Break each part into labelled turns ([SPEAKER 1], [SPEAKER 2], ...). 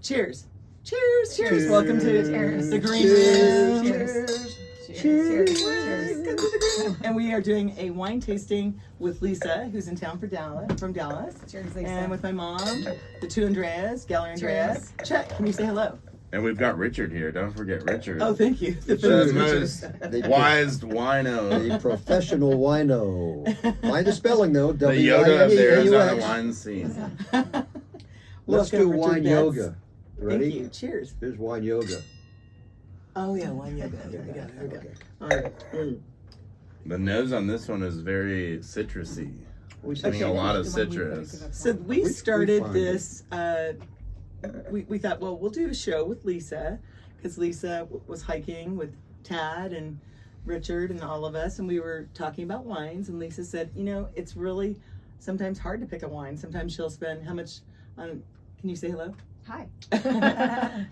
[SPEAKER 1] Cheers. Cheers. Cheers.
[SPEAKER 2] Cheers.
[SPEAKER 1] Welcome to
[SPEAKER 3] Cheers.
[SPEAKER 1] the Green
[SPEAKER 3] Cheers.
[SPEAKER 1] Room.
[SPEAKER 3] Cheers.
[SPEAKER 1] Cheers.
[SPEAKER 3] Cheers.
[SPEAKER 1] And we are doing a wine tasting with Lisa, who's in town from Dallas.
[SPEAKER 3] Cheers, Lisa.
[SPEAKER 1] And with my mom, the two Andreas, Gallery Andreas. Check. Can you say hello?
[SPEAKER 2] And we've got Richard here. Don't forget Richard.
[SPEAKER 1] Oh, thank you.
[SPEAKER 2] The most wise wino.
[SPEAKER 4] The professional wino. Mind the spelling though.
[SPEAKER 2] The Yoda of the Arizona
[SPEAKER 4] W-I-N-E-A-U-X.
[SPEAKER 2] wine scene.
[SPEAKER 4] Let's
[SPEAKER 1] Welcome,
[SPEAKER 4] do
[SPEAKER 1] Richard
[SPEAKER 4] wine
[SPEAKER 1] Betts.
[SPEAKER 4] yoga. Ready?
[SPEAKER 1] Thank you. Cheers.
[SPEAKER 4] Here's wine yoga.
[SPEAKER 1] Oh, yeah, wine yoga. Here we go. Here we go.
[SPEAKER 4] Okay.
[SPEAKER 1] All right. Mm.
[SPEAKER 2] The nose on this one is very citrusy. Getting a lot of citrus.
[SPEAKER 1] So we
[SPEAKER 4] We
[SPEAKER 1] started
[SPEAKER 4] find
[SPEAKER 1] this, we thought, well, we'll do a show with Lisa, because Lisa was hiking with Tad and Richard and all of us, and we were talking about wines, and Lisa said, you know, it's really sometimes hard to pick a wine. Sometimes she'll spend how much on, can you say hello?
[SPEAKER 3] Hi.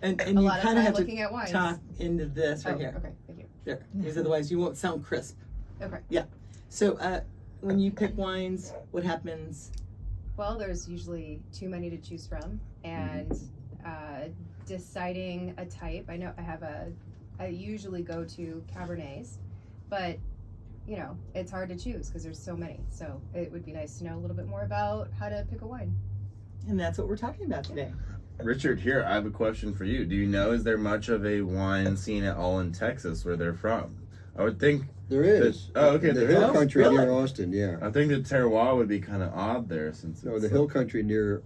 [SPEAKER 1] and
[SPEAKER 3] A
[SPEAKER 1] you
[SPEAKER 3] lot of
[SPEAKER 1] kind of
[SPEAKER 3] time
[SPEAKER 1] have
[SPEAKER 3] looking
[SPEAKER 1] to
[SPEAKER 3] at wines.
[SPEAKER 1] talk into this right here.
[SPEAKER 3] Okay, thank you.
[SPEAKER 1] There, because otherwise you won't sound crisp.
[SPEAKER 3] Okay.
[SPEAKER 1] Yeah. So when you pick wines, what happens?
[SPEAKER 3] Well, there's usually too many to choose from, and deciding a type. I know I usually go to Cabernets, but you know, it's hard to choose because there's so many. So it would be nice to know a little bit more about how to pick a wine.
[SPEAKER 1] And that's what we're talking about today.
[SPEAKER 2] Richard, here, I have a question for you. Do you know, is there much of a wine scene at all in Texas where they're from? I would think,
[SPEAKER 4] There is.
[SPEAKER 2] Oh, okay,
[SPEAKER 4] The
[SPEAKER 2] there
[SPEAKER 4] hill
[SPEAKER 1] is.
[SPEAKER 4] country
[SPEAKER 1] Really?
[SPEAKER 4] near Austin, yeah.
[SPEAKER 2] I think the terroir would be kind of odd there since
[SPEAKER 4] No,
[SPEAKER 2] it's
[SPEAKER 4] the hill country near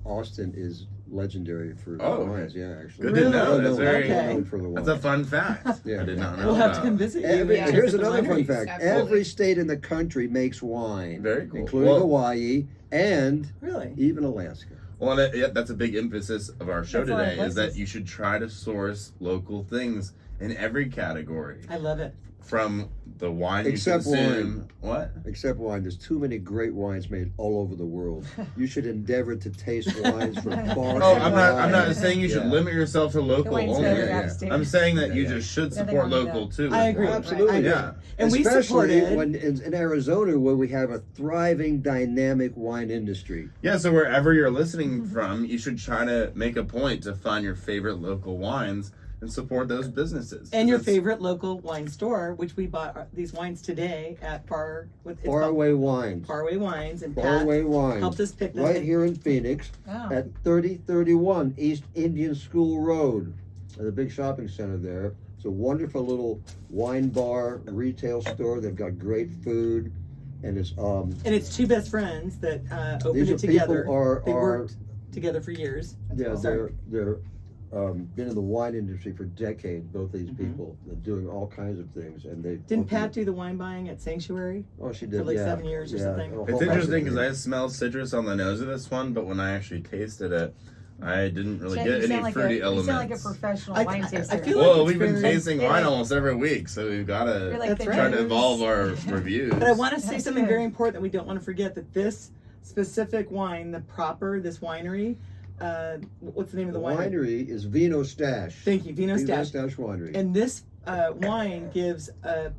[SPEAKER 4] Austin is legendary for
[SPEAKER 2] Oh,
[SPEAKER 4] wines.
[SPEAKER 2] okay.
[SPEAKER 4] Yeah, actually.
[SPEAKER 2] Good
[SPEAKER 1] Really?
[SPEAKER 2] to know.
[SPEAKER 4] Well
[SPEAKER 2] That's
[SPEAKER 4] known-
[SPEAKER 2] very,
[SPEAKER 1] Okay.
[SPEAKER 4] known for the
[SPEAKER 2] that's a
[SPEAKER 4] wine.
[SPEAKER 2] fun fact.
[SPEAKER 4] Yeah.
[SPEAKER 2] I did not know
[SPEAKER 1] We'll have to
[SPEAKER 2] about.
[SPEAKER 1] come visit you.
[SPEAKER 4] Every,
[SPEAKER 3] Yeah.
[SPEAKER 4] here's
[SPEAKER 1] Check out the
[SPEAKER 4] another fun
[SPEAKER 1] wineries.
[SPEAKER 4] fact.
[SPEAKER 3] Absolutely.
[SPEAKER 4] Every state in the country makes wine.
[SPEAKER 2] Very cool.
[SPEAKER 4] Including
[SPEAKER 2] Well-
[SPEAKER 4] Hawaii and
[SPEAKER 1] Really?
[SPEAKER 4] even Alaska.
[SPEAKER 2] Well, that's a big emphasis of our show
[SPEAKER 1] That's a lot of
[SPEAKER 2] today, is that
[SPEAKER 1] places.
[SPEAKER 2] you should try to source local things in every category.
[SPEAKER 1] I love it.
[SPEAKER 2] From the wine
[SPEAKER 4] Except
[SPEAKER 2] you consume. What?
[SPEAKER 4] Except wine. There's too many great wines made all over the world. You should endeavor to taste wines from far.
[SPEAKER 2] Oh,
[SPEAKER 4] and
[SPEAKER 2] I'm not
[SPEAKER 4] wide.
[SPEAKER 2] saying you should
[SPEAKER 4] Yeah.
[SPEAKER 2] limit yourself to local
[SPEAKER 3] wine's
[SPEAKER 2] only.
[SPEAKER 3] better
[SPEAKER 4] yeah.
[SPEAKER 3] out of state.
[SPEAKER 2] I'm saying that you
[SPEAKER 4] Yeah.
[SPEAKER 2] just should
[SPEAKER 3] Nothing
[SPEAKER 2] support
[SPEAKER 3] wrong with
[SPEAKER 2] local
[SPEAKER 3] that.
[SPEAKER 2] too.
[SPEAKER 1] I
[SPEAKER 2] with
[SPEAKER 1] agree.
[SPEAKER 2] wine.
[SPEAKER 4] Absolutely.
[SPEAKER 1] I agree.
[SPEAKER 2] Yeah.
[SPEAKER 1] And we
[SPEAKER 4] Especially
[SPEAKER 1] supported.
[SPEAKER 4] when in Arizona, where we have a thriving, dynamic wine industry.
[SPEAKER 2] Yeah, so wherever you're listening from, you should try to make a point to find your favorite local wines and support those businesses.
[SPEAKER 1] and your
[SPEAKER 2] That's-
[SPEAKER 1] favorite local wine store, which we bought these wines today at
[SPEAKER 4] Faraway Wines.
[SPEAKER 1] Faraway Wines, and Pat
[SPEAKER 4] Faraway Wines.
[SPEAKER 1] helped us pick them.
[SPEAKER 4] Right here in Phoenix
[SPEAKER 3] Oh.
[SPEAKER 4] at 3031 East Indian School Road. There's a big shopping center there. It's a wonderful little wine bar, retail store. They've got great food. And it's
[SPEAKER 1] And it's two best friends that opened
[SPEAKER 4] these
[SPEAKER 1] it
[SPEAKER 4] are
[SPEAKER 1] together.
[SPEAKER 4] people
[SPEAKER 1] They
[SPEAKER 4] are
[SPEAKER 1] worked together for years.
[SPEAKER 4] yeah,
[SPEAKER 1] Sorry.
[SPEAKER 4] they're been in the wine industry for decades, both these people. They're doing all kinds of things, and they
[SPEAKER 1] Didn't Pat do the wine buying at Sanctuary?
[SPEAKER 4] Oh, she did
[SPEAKER 1] for like
[SPEAKER 4] yeah,
[SPEAKER 1] 7 years or
[SPEAKER 4] yeah,
[SPEAKER 1] something?
[SPEAKER 4] a whole
[SPEAKER 2] It's
[SPEAKER 4] bunch of
[SPEAKER 2] interesting because I
[SPEAKER 4] things.
[SPEAKER 2] smell citrus on the nose of this one, but when I actually tasted it, I didn't really
[SPEAKER 5] Chad,
[SPEAKER 2] get
[SPEAKER 5] you
[SPEAKER 2] any
[SPEAKER 5] sound like
[SPEAKER 2] fruity
[SPEAKER 5] You
[SPEAKER 2] elements.
[SPEAKER 5] sound like a professional
[SPEAKER 1] I-
[SPEAKER 5] wine
[SPEAKER 1] I- I
[SPEAKER 5] taster.
[SPEAKER 1] feel
[SPEAKER 2] Well,
[SPEAKER 1] like
[SPEAKER 2] we've been
[SPEAKER 1] very-
[SPEAKER 2] tasting wine almost every week, so we've got
[SPEAKER 5] You're
[SPEAKER 2] to
[SPEAKER 5] like
[SPEAKER 1] That's
[SPEAKER 5] the
[SPEAKER 1] right.
[SPEAKER 2] try to
[SPEAKER 5] news.
[SPEAKER 2] evolve our reviews.
[SPEAKER 1] But I want to say
[SPEAKER 5] That's
[SPEAKER 1] something
[SPEAKER 5] good.
[SPEAKER 1] very important that we don't want to forget, that this specific wine, this winery, what's the name of
[SPEAKER 4] The
[SPEAKER 1] the winery?
[SPEAKER 4] winery is Vino Stash.
[SPEAKER 1] Thank you, Vino Stash.
[SPEAKER 4] Winery.
[SPEAKER 1] And this wine gives a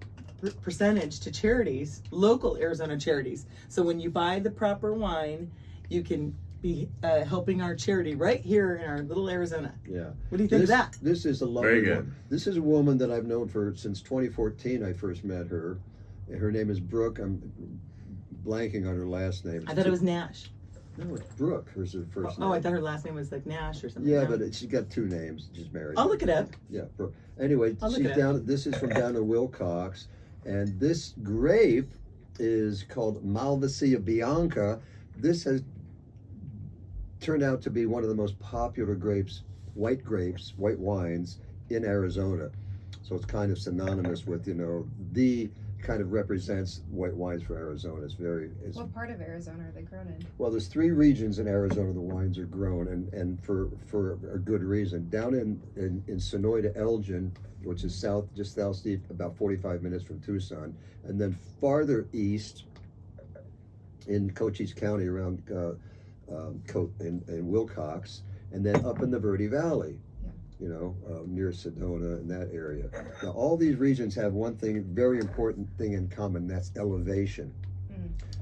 [SPEAKER 1] percentage to charities, local Arizona charities. So when you buy the proper wine, you can be helping our charity right here in our little Arizona.
[SPEAKER 4] yeah.
[SPEAKER 1] What do you think of that?
[SPEAKER 4] This is a lovely
[SPEAKER 2] Very good.
[SPEAKER 4] one. This is a woman that I've known since 2014. I first met her. Her name is Brooke. I'm blanking on her last name.
[SPEAKER 1] I thought it was Nash.
[SPEAKER 4] No, it's Brooke. Her first name.
[SPEAKER 1] Oh, I thought her last name was like Nash or something.
[SPEAKER 4] Yeah,
[SPEAKER 1] No?
[SPEAKER 4] but she's got two names. She's married.
[SPEAKER 1] I'll look it up.
[SPEAKER 4] Yeah, Brooke. Anyway,
[SPEAKER 1] I'll look
[SPEAKER 4] she's
[SPEAKER 1] it up.
[SPEAKER 4] down. This is from down in Wilcox, and this grape is called Malvasia Bianca. This has turned out to be one of the most popular white wines in Arizona. So it's kind of synonymous with, the kind of represents white wines for Arizona. It's
[SPEAKER 3] What part of Arizona are they grown in?
[SPEAKER 4] well, there's 3 regions in Arizona the wines are grown, and for a good reason. Down in Sonoy to Elgin, which is just southeast, about 45 minutes from Tucson, and then farther east in Cochise County around in Wilcox, and then up in the Verde Valley, near Sedona and that area. Now, all these regions have one very important thing in common, that's elevation.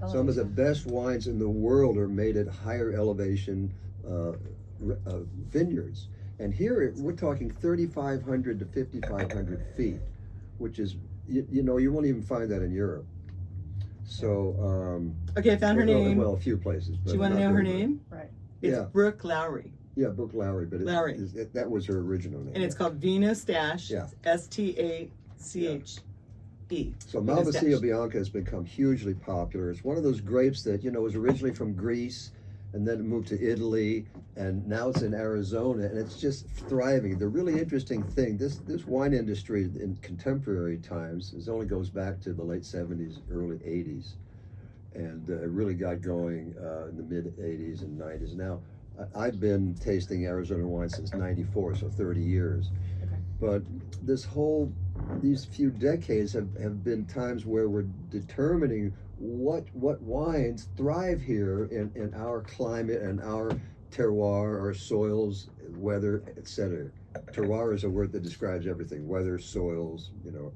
[SPEAKER 4] Some of the best wines in the world are made at higher elevation vineyards. And here we're talking 3,500 to 5,500 feet, which is, you know, you won't even find that in Europe. So,
[SPEAKER 1] Okay, I found her name.
[SPEAKER 4] Well, a few places.
[SPEAKER 1] Do you want to know her name?
[SPEAKER 3] Right.
[SPEAKER 1] It's
[SPEAKER 4] Yeah.
[SPEAKER 1] Brooke Lowry.
[SPEAKER 4] Yeah, Brooke Lowry, but
[SPEAKER 1] Lowry.
[SPEAKER 4] that was her original name.
[SPEAKER 1] And it's called Vino Stash.
[SPEAKER 4] Yeah.
[SPEAKER 1] Stache.
[SPEAKER 4] So
[SPEAKER 1] Vino
[SPEAKER 4] Malvasia
[SPEAKER 1] Stash.
[SPEAKER 4] Bianca has become hugely popular. It's one of those grapes that, you know, was originally from Greece and then it moved to Italy, and now it's in Arizona, and it's just thriving. The really interesting thing, this wine industry in contemporary times, only goes back to the late 70s, early 80s, and it really got going in the mid 80s and 90s. Now, I've been tasting Arizona wine since 94, so 30 years.
[SPEAKER 3] Okay.
[SPEAKER 4] But these few decades have been times where we're determining what wines thrive here in our climate and our terroir, our soils, weather, etc. Terroir is a word that describes everything: weather, soils, you know.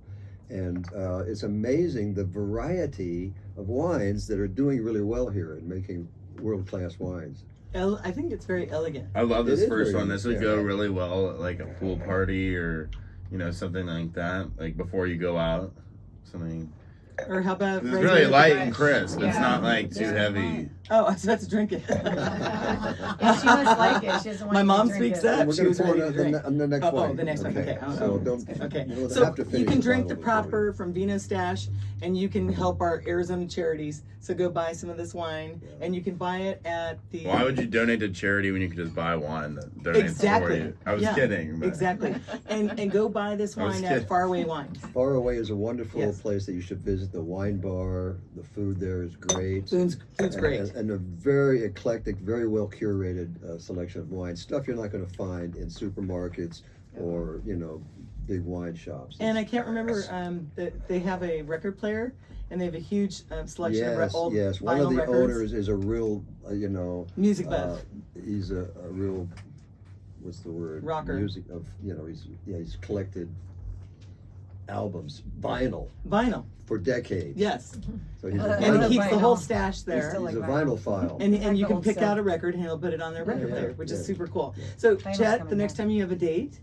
[SPEAKER 4] And it's amazing the variety of wines that are doing really well here and making world-class wines.
[SPEAKER 1] I think it's very elegant.
[SPEAKER 2] I love
[SPEAKER 4] It
[SPEAKER 2] this
[SPEAKER 4] is
[SPEAKER 2] first
[SPEAKER 4] very
[SPEAKER 2] one. This
[SPEAKER 4] good,
[SPEAKER 2] would
[SPEAKER 4] yeah.
[SPEAKER 2] go really well at like a pool party or, you know, something like that. Like before you go out, something.
[SPEAKER 1] Or how about
[SPEAKER 2] It's
[SPEAKER 1] right
[SPEAKER 2] really
[SPEAKER 1] here?
[SPEAKER 2] light and crisp. It's
[SPEAKER 3] Yeah.
[SPEAKER 2] not like too heavy.
[SPEAKER 1] Oh, I was about to drink it.
[SPEAKER 3] Yeah, she must like it. She doesn't want
[SPEAKER 1] My
[SPEAKER 3] you to
[SPEAKER 1] mom
[SPEAKER 3] drink
[SPEAKER 1] speaks
[SPEAKER 3] it.
[SPEAKER 1] that.
[SPEAKER 4] And we're
[SPEAKER 1] She
[SPEAKER 4] going
[SPEAKER 1] was
[SPEAKER 4] to pour
[SPEAKER 1] ready
[SPEAKER 4] it
[SPEAKER 1] to drink.
[SPEAKER 4] on the next
[SPEAKER 1] Oh,
[SPEAKER 4] one.
[SPEAKER 1] the next one. Okay. Oh,
[SPEAKER 4] So
[SPEAKER 1] oh,
[SPEAKER 4] don't.
[SPEAKER 1] Okay.
[SPEAKER 4] You don't
[SPEAKER 1] So
[SPEAKER 4] have to finish
[SPEAKER 1] you can drink the
[SPEAKER 4] bottle before
[SPEAKER 1] proper from Vino Stash, and you can help our Arizona charities. So go buy some of this wine,
[SPEAKER 4] Yeah.
[SPEAKER 1] and you can buy it at the.
[SPEAKER 2] Why would you donate to charity when you could just buy one that donates
[SPEAKER 1] Exactly.
[SPEAKER 2] for you? I was
[SPEAKER 1] Yeah.
[SPEAKER 2] kidding. But
[SPEAKER 1] Exactly, and go buy this
[SPEAKER 2] I was
[SPEAKER 1] wine
[SPEAKER 2] kidding.
[SPEAKER 1] at Faraway Wines.
[SPEAKER 4] Far Away is a wonderful
[SPEAKER 1] Yes.
[SPEAKER 4] place that you should visit. The wine bar, the food there is great.
[SPEAKER 1] Food's great.
[SPEAKER 4] And a very eclectic, very well curated selection of wine. Stuff you're not going to find in supermarkets or, you know, big wine shops.
[SPEAKER 1] And I can't remember that they have a record player, and they have a huge selection of old
[SPEAKER 4] yes. One
[SPEAKER 1] vinyl
[SPEAKER 4] of the
[SPEAKER 1] records.
[SPEAKER 4] owners is a real, you know,
[SPEAKER 1] Music buff.
[SPEAKER 4] He's a real, what's the word?
[SPEAKER 1] Rocker.
[SPEAKER 4] Music of, you know, he's collected albums, vinyl, for decades.
[SPEAKER 1] Yes,
[SPEAKER 4] So he's a
[SPEAKER 1] and
[SPEAKER 4] vinyl,
[SPEAKER 1] he keeps the whole
[SPEAKER 3] Vinyl.
[SPEAKER 1] stash there.
[SPEAKER 3] still
[SPEAKER 4] he's a
[SPEAKER 3] like
[SPEAKER 4] vinyl file.
[SPEAKER 1] And you
[SPEAKER 3] the
[SPEAKER 1] can
[SPEAKER 3] old
[SPEAKER 1] pick
[SPEAKER 3] stuff.
[SPEAKER 1] out a record and he'll put it on their record
[SPEAKER 4] Yeah,
[SPEAKER 1] player, which is
[SPEAKER 4] yeah.
[SPEAKER 1] super cool.
[SPEAKER 4] Yeah.
[SPEAKER 1] So
[SPEAKER 3] Vinyls
[SPEAKER 1] Chet,
[SPEAKER 3] coming
[SPEAKER 1] the next
[SPEAKER 3] back.
[SPEAKER 1] time you have a date,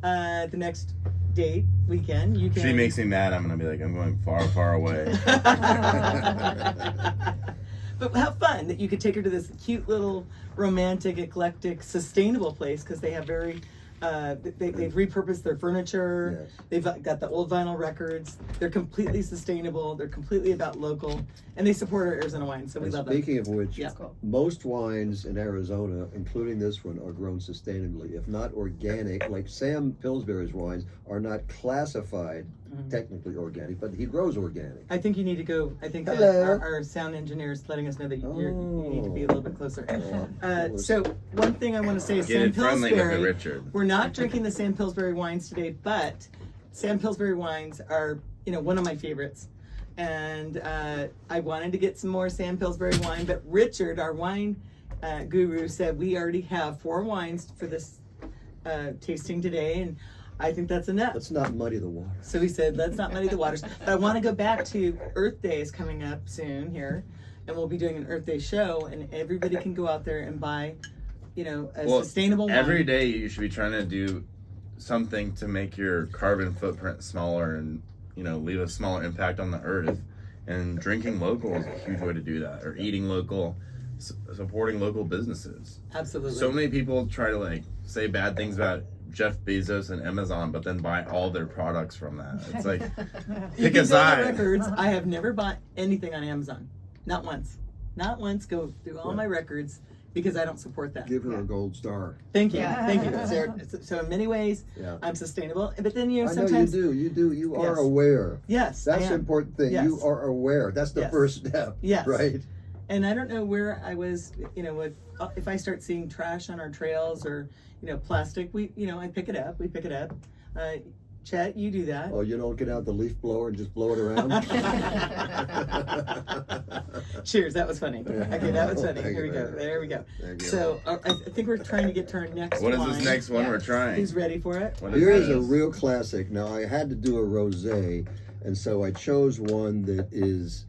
[SPEAKER 1] the next date weekend, you
[SPEAKER 2] if
[SPEAKER 1] can.
[SPEAKER 2] she makes me mad, I'm gonna be like, I'm going far, far away.
[SPEAKER 1] But have fun that you could take her to this cute little romantic, eclectic, sustainable place because they have very. They've repurposed their furniture.
[SPEAKER 4] Yes.
[SPEAKER 1] They've got the old vinyl records. They're completely sustainable. They're completely about local, and they support our Arizona wine. So we
[SPEAKER 4] And
[SPEAKER 1] love them.
[SPEAKER 4] speaking of which,
[SPEAKER 1] Yeah.
[SPEAKER 3] Cool.
[SPEAKER 4] most wines in Arizona, including this one, are grown sustainably, if not organic. Like Sam Pillsbury's wines are not classified technically organic, but he grows organic.
[SPEAKER 1] I think you need to go. I think
[SPEAKER 4] Hello.
[SPEAKER 1] our sound engineer is letting us know that you need to be a little bit closer.
[SPEAKER 4] Oh.
[SPEAKER 1] So one thing I want to say is
[SPEAKER 2] Get
[SPEAKER 1] Sam
[SPEAKER 2] it friendly with it,
[SPEAKER 1] Pillsbury.
[SPEAKER 2] Richard.
[SPEAKER 1] We're not drinking the Sam Pillsbury wines today, but Sam Pillsbury wines are, one of my favorites. And I wanted to get some more Sam Pillsbury wine, but Richard, our wine guru, said we already have 4 wines for this tasting today, and I think that's enough.
[SPEAKER 4] Let's not muddy the water.
[SPEAKER 1] So he said, let's not muddy the waters. But I want to go back to Earth Day is coming up soon here, and we'll be doing an Earth Day show, and everybody can go out there and buy, a sustainable wine.
[SPEAKER 2] Every day you should be trying to do something to make your carbon footprint smaller and, leave a smaller impact on the earth. And drinking local is a huge way to do that. Or eating local, supporting local businesses.
[SPEAKER 1] Absolutely.
[SPEAKER 2] So many people try to say bad things about Jeff Bezos and Amazon, but then buy all their products from that. It's like,
[SPEAKER 1] You
[SPEAKER 2] pick
[SPEAKER 1] can
[SPEAKER 2] a
[SPEAKER 1] go on
[SPEAKER 2] side.
[SPEAKER 1] records. I have never bought anything on Amazon. Not once. Not once. Go through all my records because I don't support that.
[SPEAKER 4] Give her a gold star.
[SPEAKER 1] Thank you.
[SPEAKER 3] Yeah.
[SPEAKER 1] Thank you, Sarah. So in many ways,
[SPEAKER 4] Yeah.
[SPEAKER 1] I'm sustainable. But then,
[SPEAKER 4] I know
[SPEAKER 1] sometimes.
[SPEAKER 4] you do. You are
[SPEAKER 1] Yes.
[SPEAKER 4] aware.
[SPEAKER 1] Yes.
[SPEAKER 4] That's
[SPEAKER 1] I
[SPEAKER 4] the
[SPEAKER 1] am.
[SPEAKER 4] important thing.
[SPEAKER 1] Yes.
[SPEAKER 4] You are aware. That's the
[SPEAKER 1] Yes.
[SPEAKER 4] first step.
[SPEAKER 1] Yes.
[SPEAKER 4] Right?
[SPEAKER 1] And I don't know where I was, if I start seeing trash on our trails or, plastic, I pick it up. We pick it up. Chet, you do that.
[SPEAKER 4] Oh, you don't get out the leaf blower and just blow it around?
[SPEAKER 1] Cheers, that was funny. Okay, that was funny.
[SPEAKER 4] Thank
[SPEAKER 1] Here we
[SPEAKER 4] you,
[SPEAKER 1] go.
[SPEAKER 4] thank you.
[SPEAKER 1] There we go.
[SPEAKER 4] Thank you.
[SPEAKER 1] So I think we're trying to get to our next
[SPEAKER 2] What is
[SPEAKER 1] wine.
[SPEAKER 2] this next one
[SPEAKER 3] Yeah.
[SPEAKER 2] we're trying?
[SPEAKER 1] Who's ready for it?
[SPEAKER 2] What
[SPEAKER 4] Here is
[SPEAKER 2] this?
[SPEAKER 4] a real classic. Now, I had to do a rosé, and so I chose one that is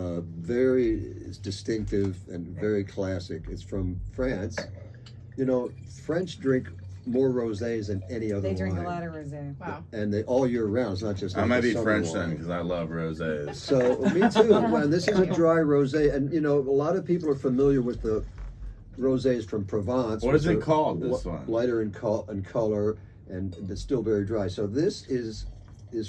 [SPEAKER 4] very distinctive and very classic. It's from France, You know, French drink more rosés than any other
[SPEAKER 5] They drink
[SPEAKER 4] wine.
[SPEAKER 5] a lot of rosé.
[SPEAKER 3] Wow.
[SPEAKER 4] And they all year round. It's not just.
[SPEAKER 2] I
[SPEAKER 4] like
[SPEAKER 2] might
[SPEAKER 4] the
[SPEAKER 2] be
[SPEAKER 4] summer
[SPEAKER 2] French then
[SPEAKER 4] wine.
[SPEAKER 2] because I love rosés.
[SPEAKER 4] So me too. Well, this is a dry rosé, and you know, a lot of people are familiar with the rosés from Provence.
[SPEAKER 2] What is
[SPEAKER 4] which
[SPEAKER 2] it
[SPEAKER 4] are
[SPEAKER 2] called, this one?
[SPEAKER 4] Lighter in color, and it's still very dry. So this is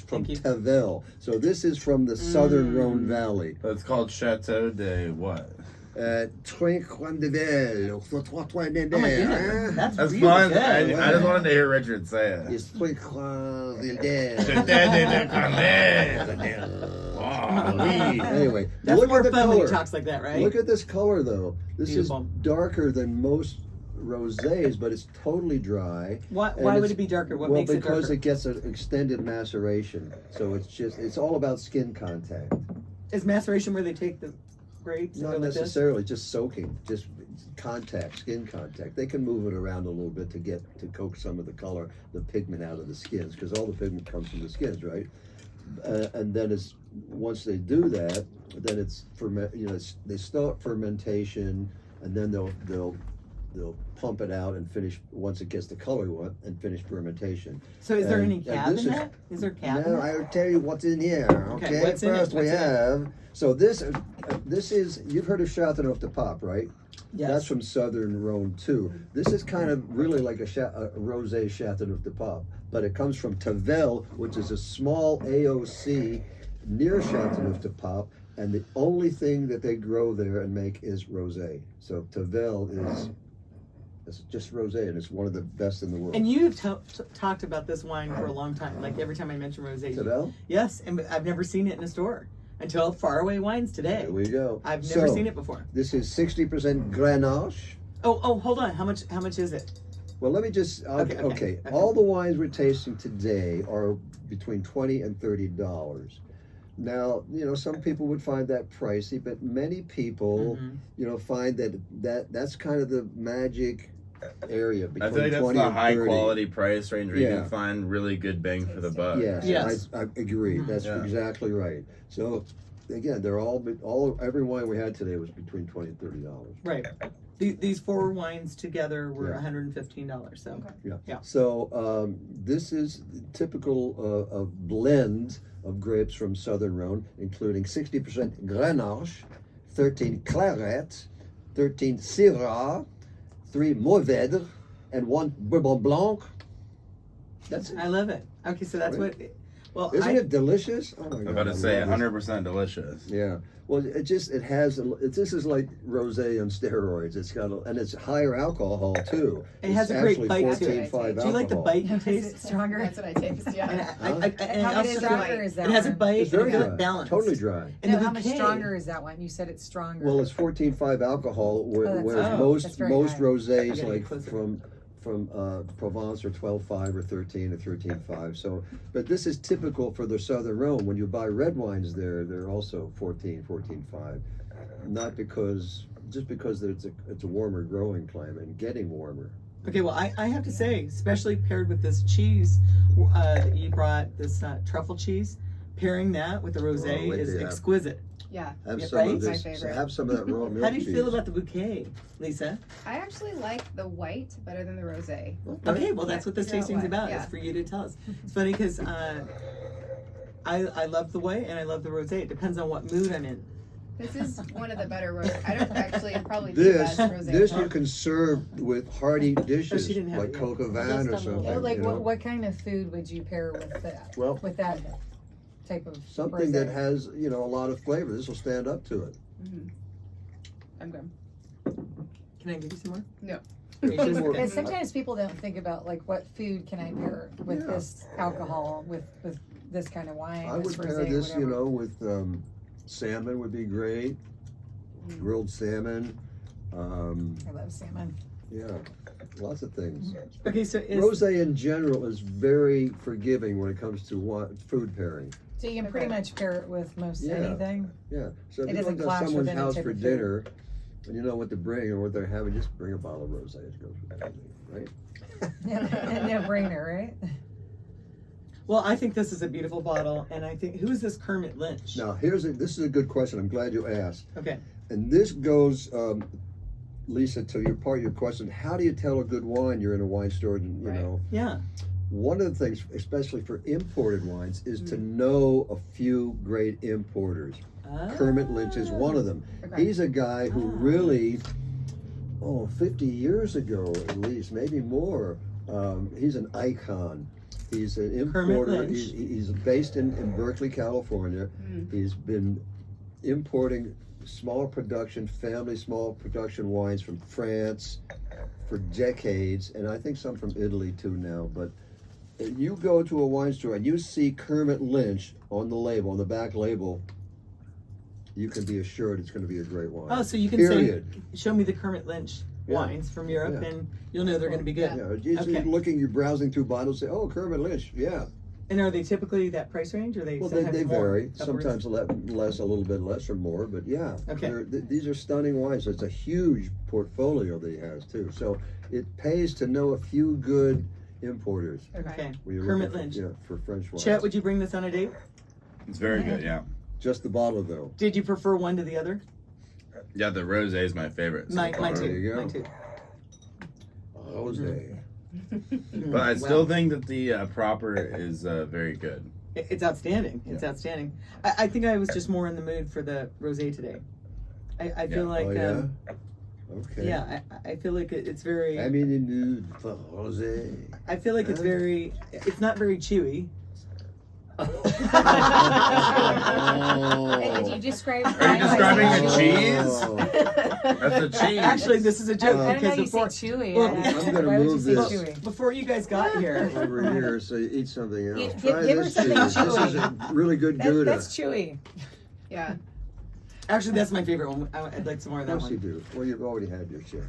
[SPEAKER 4] from
[SPEAKER 1] Thank you.
[SPEAKER 4] Tavel. So this is from the southern Rhone Valley.
[SPEAKER 2] It's called Chateau de what?
[SPEAKER 4] Trois coins de Belle. Trois coins de
[SPEAKER 1] Oh my
[SPEAKER 4] Belle.
[SPEAKER 1] goodness, that's
[SPEAKER 2] That's
[SPEAKER 1] really
[SPEAKER 2] fun.
[SPEAKER 1] good.
[SPEAKER 2] I just wanted to hear Richard say it.
[SPEAKER 4] It's Trois coins de Belle. Anyway,
[SPEAKER 1] That's
[SPEAKER 4] look
[SPEAKER 1] more
[SPEAKER 4] at the
[SPEAKER 1] fun when he
[SPEAKER 4] color.
[SPEAKER 1] talks like that, right?
[SPEAKER 4] Look at this color, though. This
[SPEAKER 1] Beautiful.
[SPEAKER 4] is darker than most rosés, but it's totally dry.
[SPEAKER 1] Why
[SPEAKER 4] And
[SPEAKER 1] would
[SPEAKER 4] it's-
[SPEAKER 1] it be darker? What
[SPEAKER 4] well,
[SPEAKER 1] makes it
[SPEAKER 4] because
[SPEAKER 1] darker?
[SPEAKER 4] it gets an extended maceration. So it's all about skin contact.
[SPEAKER 1] Is maceration where they take the grapes and
[SPEAKER 4] Not
[SPEAKER 1] go like this?
[SPEAKER 4] necessarily just soaking, just contact, skin contact. They can move it around a little bit to coax some of the color, the pigment out of the skins, because all the pigment comes from the skins, right? And then once they do that, then it's they start fermentation, and then they'll pump it out and finish once it gets the color we want and finish fermentation.
[SPEAKER 1] So is there
[SPEAKER 4] And-
[SPEAKER 1] any
[SPEAKER 4] and
[SPEAKER 1] cab
[SPEAKER 4] this
[SPEAKER 1] in
[SPEAKER 4] is-
[SPEAKER 1] that? Is there cab in
[SPEAKER 4] Now
[SPEAKER 1] that?
[SPEAKER 4] I'll tell you what's in here. Okay,
[SPEAKER 1] what's in it?
[SPEAKER 4] first we
[SPEAKER 1] What's in it?
[SPEAKER 4] have. So this is you've heard of Châteauneuf de Pape, right?
[SPEAKER 1] Yes.
[SPEAKER 4] That's from Southern Rhone too. This is kind of really like a rosé Châteauneuf de Pape, but it comes from Tavel, which is a small AOC near Châteauneuf de Pape, and the only thing that they grow there and make is rosé. So Tavel is it's just rosé, and it's one of the best in the world.
[SPEAKER 1] And you've talked about this wine for a long time. Like every time I mention rosé.
[SPEAKER 4] Tavel?
[SPEAKER 1] Yes, and I've never seen it in a store until Faraway Wines today.
[SPEAKER 4] There we go.
[SPEAKER 1] I've never
[SPEAKER 4] So,
[SPEAKER 1] seen it before.
[SPEAKER 4] This is 60% Grenache.
[SPEAKER 1] Oh, hold on. How much is it?
[SPEAKER 4] Well, let me just
[SPEAKER 1] Okay.
[SPEAKER 4] All the wines we're tasting today are between $20 and $30. Now, you know, some people would find that pricey, but many people, you know, find that's kind of the magic area between
[SPEAKER 2] I feel like that's
[SPEAKER 4] 20
[SPEAKER 2] the
[SPEAKER 4] and
[SPEAKER 2] high
[SPEAKER 4] 30.
[SPEAKER 2] quality price range where you
[SPEAKER 4] Yeah.
[SPEAKER 2] can find really good bang for the buck.
[SPEAKER 4] Yes, I agree.
[SPEAKER 1] Mhm.
[SPEAKER 4] That's
[SPEAKER 2] Yeah.
[SPEAKER 4] exactly right. So, again, they're every wine we had today was between $20 and $30.
[SPEAKER 1] Right. These four wines together were
[SPEAKER 4] Yeah.
[SPEAKER 1] $115. So Yeah.
[SPEAKER 4] So this is typical of blend of grapes from Southern Rhone, including 60% Grenache, 13 Claret, 13 Syrah, 3 Mourvèdre, and 1 Bourbon Blanc. That's it.
[SPEAKER 1] I love it. Okay, so that's
[SPEAKER 4] Right.
[SPEAKER 1] what. Well,
[SPEAKER 4] Isn't it delicious? Oh my
[SPEAKER 2] I'm
[SPEAKER 4] God,
[SPEAKER 2] about to
[SPEAKER 4] I
[SPEAKER 2] say
[SPEAKER 4] love this.
[SPEAKER 2] 100% delicious.
[SPEAKER 4] Yeah. Well, this is like rosé on steroids. It's got and it's higher alcohol too.
[SPEAKER 1] It has
[SPEAKER 4] It's
[SPEAKER 1] a great
[SPEAKER 4] actually
[SPEAKER 1] bite to it.
[SPEAKER 4] 14.5
[SPEAKER 1] Do you like the
[SPEAKER 4] alcohol.
[SPEAKER 1] bite you
[SPEAKER 5] Is it
[SPEAKER 1] taste?
[SPEAKER 5] stronger?
[SPEAKER 3] That's what I taste,
[SPEAKER 1] And
[SPEAKER 3] yeah.
[SPEAKER 1] and
[SPEAKER 5] How
[SPEAKER 1] I
[SPEAKER 5] much
[SPEAKER 1] also
[SPEAKER 5] stronger
[SPEAKER 1] feel like
[SPEAKER 5] is that
[SPEAKER 1] it has a
[SPEAKER 5] one?
[SPEAKER 1] bite.
[SPEAKER 4] It's
[SPEAKER 1] and
[SPEAKER 4] very
[SPEAKER 1] I feel
[SPEAKER 4] dry.
[SPEAKER 1] like balanced.
[SPEAKER 4] Totally dry.
[SPEAKER 1] And
[SPEAKER 5] No,
[SPEAKER 1] the
[SPEAKER 5] how much
[SPEAKER 1] bouquet-
[SPEAKER 5] stronger is that one? You said it's stronger.
[SPEAKER 4] Well, it's 14.5 alcohol,
[SPEAKER 5] that's-
[SPEAKER 4] whereas
[SPEAKER 1] oh,
[SPEAKER 5] that's very
[SPEAKER 4] most
[SPEAKER 5] high.
[SPEAKER 4] rosés
[SPEAKER 1] I gotta
[SPEAKER 4] like
[SPEAKER 1] get closer.
[SPEAKER 4] from Provence are 12.5 or 13 or 13.5. So, but this is typical for the Southern Rhone. When you buy red wines there, they're also 14.5. Not just because it's a warmer growing climate and getting warmer.
[SPEAKER 1] Okay, well, I have to say, especially paired with this cheese that you brought, this truffle cheese, pairing that with the rosé
[SPEAKER 4] Oh, wait
[SPEAKER 1] is
[SPEAKER 4] till you have-
[SPEAKER 1] exquisite.
[SPEAKER 3] Yeah.
[SPEAKER 4] Have
[SPEAKER 1] Yeah,
[SPEAKER 4] some
[SPEAKER 1] right?
[SPEAKER 4] of
[SPEAKER 3] My
[SPEAKER 4] this.
[SPEAKER 3] favorite.
[SPEAKER 4] Have some of that raw milk
[SPEAKER 1] How do you feel
[SPEAKER 4] cheese.
[SPEAKER 1] about the bouquet, Lisa?
[SPEAKER 3] I actually like the white better than the rosé.
[SPEAKER 1] Okay, well, that's what this
[SPEAKER 3] Figure out
[SPEAKER 1] tasting's
[SPEAKER 3] why.
[SPEAKER 1] about.
[SPEAKER 3] Yeah.
[SPEAKER 1] Is for you to tell us. It's funny because I love the white and I love the rosé. It depends on what mood I'm in.
[SPEAKER 3] This is one of the better rosé. I don't actually probably the best rosé.
[SPEAKER 4] This you can serve with hearty dishes
[SPEAKER 1] she didn't have
[SPEAKER 4] like
[SPEAKER 1] it yet.
[SPEAKER 4] coq au vin or something.
[SPEAKER 5] Yeah, like
[SPEAKER 4] you know?
[SPEAKER 5] what kind of food would you pair with that?
[SPEAKER 4] Well,
[SPEAKER 5] With that type of
[SPEAKER 4] something
[SPEAKER 5] rosé?
[SPEAKER 4] that has a lot of flavor. This will stand up to it.
[SPEAKER 3] Mhm. I'm good.
[SPEAKER 1] Can I give you some more?
[SPEAKER 3] No.
[SPEAKER 1] Are you sure?
[SPEAKER 4] Some more-
[SPEAKER 5] Because sometimes people don't think about like what food can I pair with
[SPEAKER 4] Yeah.
[SPEAKER 5] this alcohol, with this kind of wine.
[SPEAKER 4] I would
[SPEAKER 5] this
[SPEAKER 4] pair
[SPEAKER 5] rosé,
[SPEAKER 4] this,
[SPEAKER 5] whatever.
[SPEAKER 4] with salmon would be great. Grilled salmon.
[SPEAKER 5] I love salmon.
[SPEAKER 4] Yeah, lots of things.
[SPEAKER 1] Okay, so is
[SPEAKER 4] Rosé in general is very forgiving when it comes to food pairing.
[SPEAKER 5] So you can pretty
[SPEAKER 3] Okay.
[SPEAKER 5] much pair it with most
[SPEAKER 4] Yeah.
[SPEAKER 5] anything.
[SPEAKER 4] Yeah, so if
[SPEAKER 5] It
[SPEAKER 4] you go
[SPEAKER 5] doesn't
[SPEAKER 4] to
[SPEAKER 5] clash with
[SPEAKER 4] someone's
[SPEAKER 5] any
[SPEAKER 4] house
[SPEAKER 5] type
[SPEAKER 4] for
[SPEAKER 5] of food.
[SPEAKER 4] dinner, and you know what to bring or what they're having, just bring a bottle of rosé. It goes with everything, right?
[SPEAKER 5] No brainer, right?
[SPEAKER 1] well, I think this is a beautiful bottle, and I think who is this Kermit Lynch?
[SPEAKER 4] Now, this is a good question. I'm glad you asked.
[SPEAKER 1] Okay.
[SPEAKER 4] And this goes Lisa, to your part of your question, how do you tell a good wine? You're in a wine store, and you
[SPEAKER 3] Right.
[SPEAKER 4] know.
[SPEAKER 1] Yeah.
[SPEAKER 4] One of the things, especially for imported wines, is to know a few great importers. Kermit Lynch is one of them.
[SPEAKER 3] Okay.
[SPEAKER 4] He's a guy who really, 50 years ago at least, maybe more, he's an icon. He's an
[SPEAKER 1] Kermit
[SPEAKER 4] importer.
[SPEAKER 1] Lynch.
[SPEAKER 4] He's based in Berkeley, California. He's been importing small production wines from France for decades, and I think some from Italy too now. But you go to a wine store and you see Kermit Lynch on the label, on the back label, you can be assured it's going to be a great wine.
[SPEAKER 1] Oh, so you can
[SPEAKER 4] Period.
[SPEAKER 1] say, show me the Kermit Lynch wines from Europe, and you'll know they're going to be good.
[SPEAKER 4] Yeah,
[SPEAKER 1] Okay.
[SPEAKER 4] you're browsing through bottles, say, oh, Kermit Lynch, yeah.
[SPEAKER 1] And are they typically that price range, or they
[SPEAKER 4] Well,
[SPEAKER 1] sometimes
[SPEAKER 4] they
[SPEAKER 1] more?
[SPEAKER 4] vary.
[SPEAKER 1] Upwards?
[SPEAKER 4] Sometimes less, a little bit less or more, but yeah.
[SPEAKER 1] Okay.
[SPEAKER 4] These are stunning wines. It's a huge portfolio that he has too. So it pays to know a few good importers.
[SPEAKER 1] Okay.
[SPEAKER 4] when you're
[SPEAKER 1] Kermit
[SPEAKER 4] looking
[SPEAKER 1] Lynch.
[SPEAKER 4] for French wines.
[SPEAKER 1] Chet, would you bring this on a date?
[SPEAKER 2] It's very good, yeah.
[SPEAKER 4] Just the bottle though.
[SPEAKER 1] Did you prefer one to the other?
[SPEAKER 2] Yeah, the rosé is my favorite. so
[SPEAKER 1] Mine
[SPEAKER 2] far.
[SPEAKER 1] too.
[SPEAKER 4] There you go.
[SPEAKER 1] Mine too.
[SPEAKER 4] Jose.
[SPEAKER 2] But I still think that the proper is very good.
[SPEAKER 1] It's outstanding. It's outstanding. I think I was just more in the mood for the rosé today. I feel like
[SPEAKER 4] Oh yeah. Okay.
[SPEAKER 1] yeah, I feel like it's very.
[SPEAKER 4] I'm in the mood for rosé.
[SPEAKER 1] I feel like it's very. It's not very chewy.
[SPEAKER 5] And did you describe?
[SPEAKER 2] Are you describing the cheese?
[SPEAKER 4] Oh.
[SPEAKER 2] That's a cheese.
[SPEAKER 1] Actually, this is a
[SPEAKER 5] I
[SPEAKER 1] joke
[SPEAKER 5] don't know
[SPEAKER 1] because
[SPEAKER 5] you say
[SPEAKER 1] before
[SPEAKER 5] chewy.
[SPEAKER 1] Well,
[SPEAKER 4] I'm gonna
[SPEAKER 5] Why would you
[SPEAKER 4] move
[SPEAKER 5] say
[SPEAKER 4] this.
[SPEAKER 5] chewy?
[SPEAKER 1] before you guys got here,
[SPEAKER 4] Over here, so you eat something else.
[SPEAKER 5] Give-
[SPEAKER 4] Try
[SPEAKER 5] give her
[SPEAKER 4] this
[SPEAKER 5] something
[SPEAKER 4] cheese. This
[SPEAKER 5] chewy.
[SPEAKER 4] is a really good Gouda.
[SPEAKER 5] That's chewy.
[SPEAKER 3] Yeah.
[SPEAKER 1] actually, that's my favorite one. I'd like some more of
[SPEAKER 4] Of
[SPEAKER 1] that
[SPEAKER 4] course you
[SPEAKER 1] one.
[SPEAKER 4] do. Well, you've already had your share.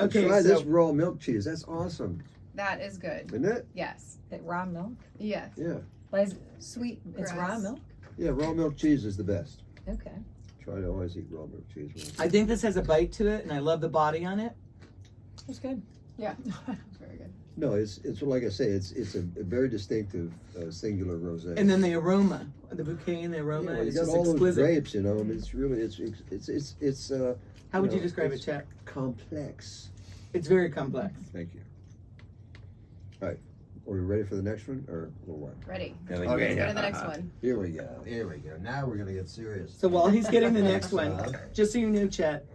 [SPEAKER 1] Okay,
[SPEAKER 4] Try
[SPEAKER 1] so
[SPEAKER 4] this raw milk cheese. That's awesome,
[SPEAKER 3] That is good.
[SPEAKER 4] isn't it?
[SPEAKER 3] Yes.
[SPEAKER 5] Is it raw milk?
[SPEAKER 3] Yes.
[SPEAKER 4] Yeah.
[SPEAKER 5] What is it?
[SPEAKER 3] Sweet
[SPEAKER 5] It's
[SPEAKER 3] grass.
[SPEAKER 5] raw milk?
[SPEAKER 4] Yeah, raw milk cheese is the best.
[SPEAKER 5] Okay.
[SPEAKER 4] Try to always eat raw milk cheese.
[SPEAKER 1] I think this has a bite to it, and I love the body on it.
[SPEAKER 5] That's good.
[SPEAKER 3] Yeah. Very good.
[SPEAKER 4] No, it's like I say, it's a very distinctive singular rosé.
[SPEAKER 1] And then the aroma, the bouquet and the aroma
[SPEAKER 4] yeah, you
[SPEAKER 1] is
[SPEAKER 4] got
[SPEAKER 1] just
[SPEAKER 4] all those
[SPEAKER 1] exquisite.
[SPEAKER 4] grapes, you know. I mean, it's really it's
[SPEAKER 1] How would you
[SPEAKER 4] know,
[SPEAKER 1] describe it,
[SPEAKER 4] it's
[SPEAKER 1] Chet?
[SPEAKER 4] complex.
[SPEAKER 1] It's very complex.
[SPEAKER 4] Thank you. All right, are we ready for the next one, or a little while?
[SPEAKER 3] Ready.
[SPEAKER 2] Yeah,
[SPEAKER 3] Let's go to the next one.
[SPEAKER 4] Here we go. Here we go. Now we're gonna get serious.
[SPEAKER 1] So while he's getting the next one, just so you know, Chet,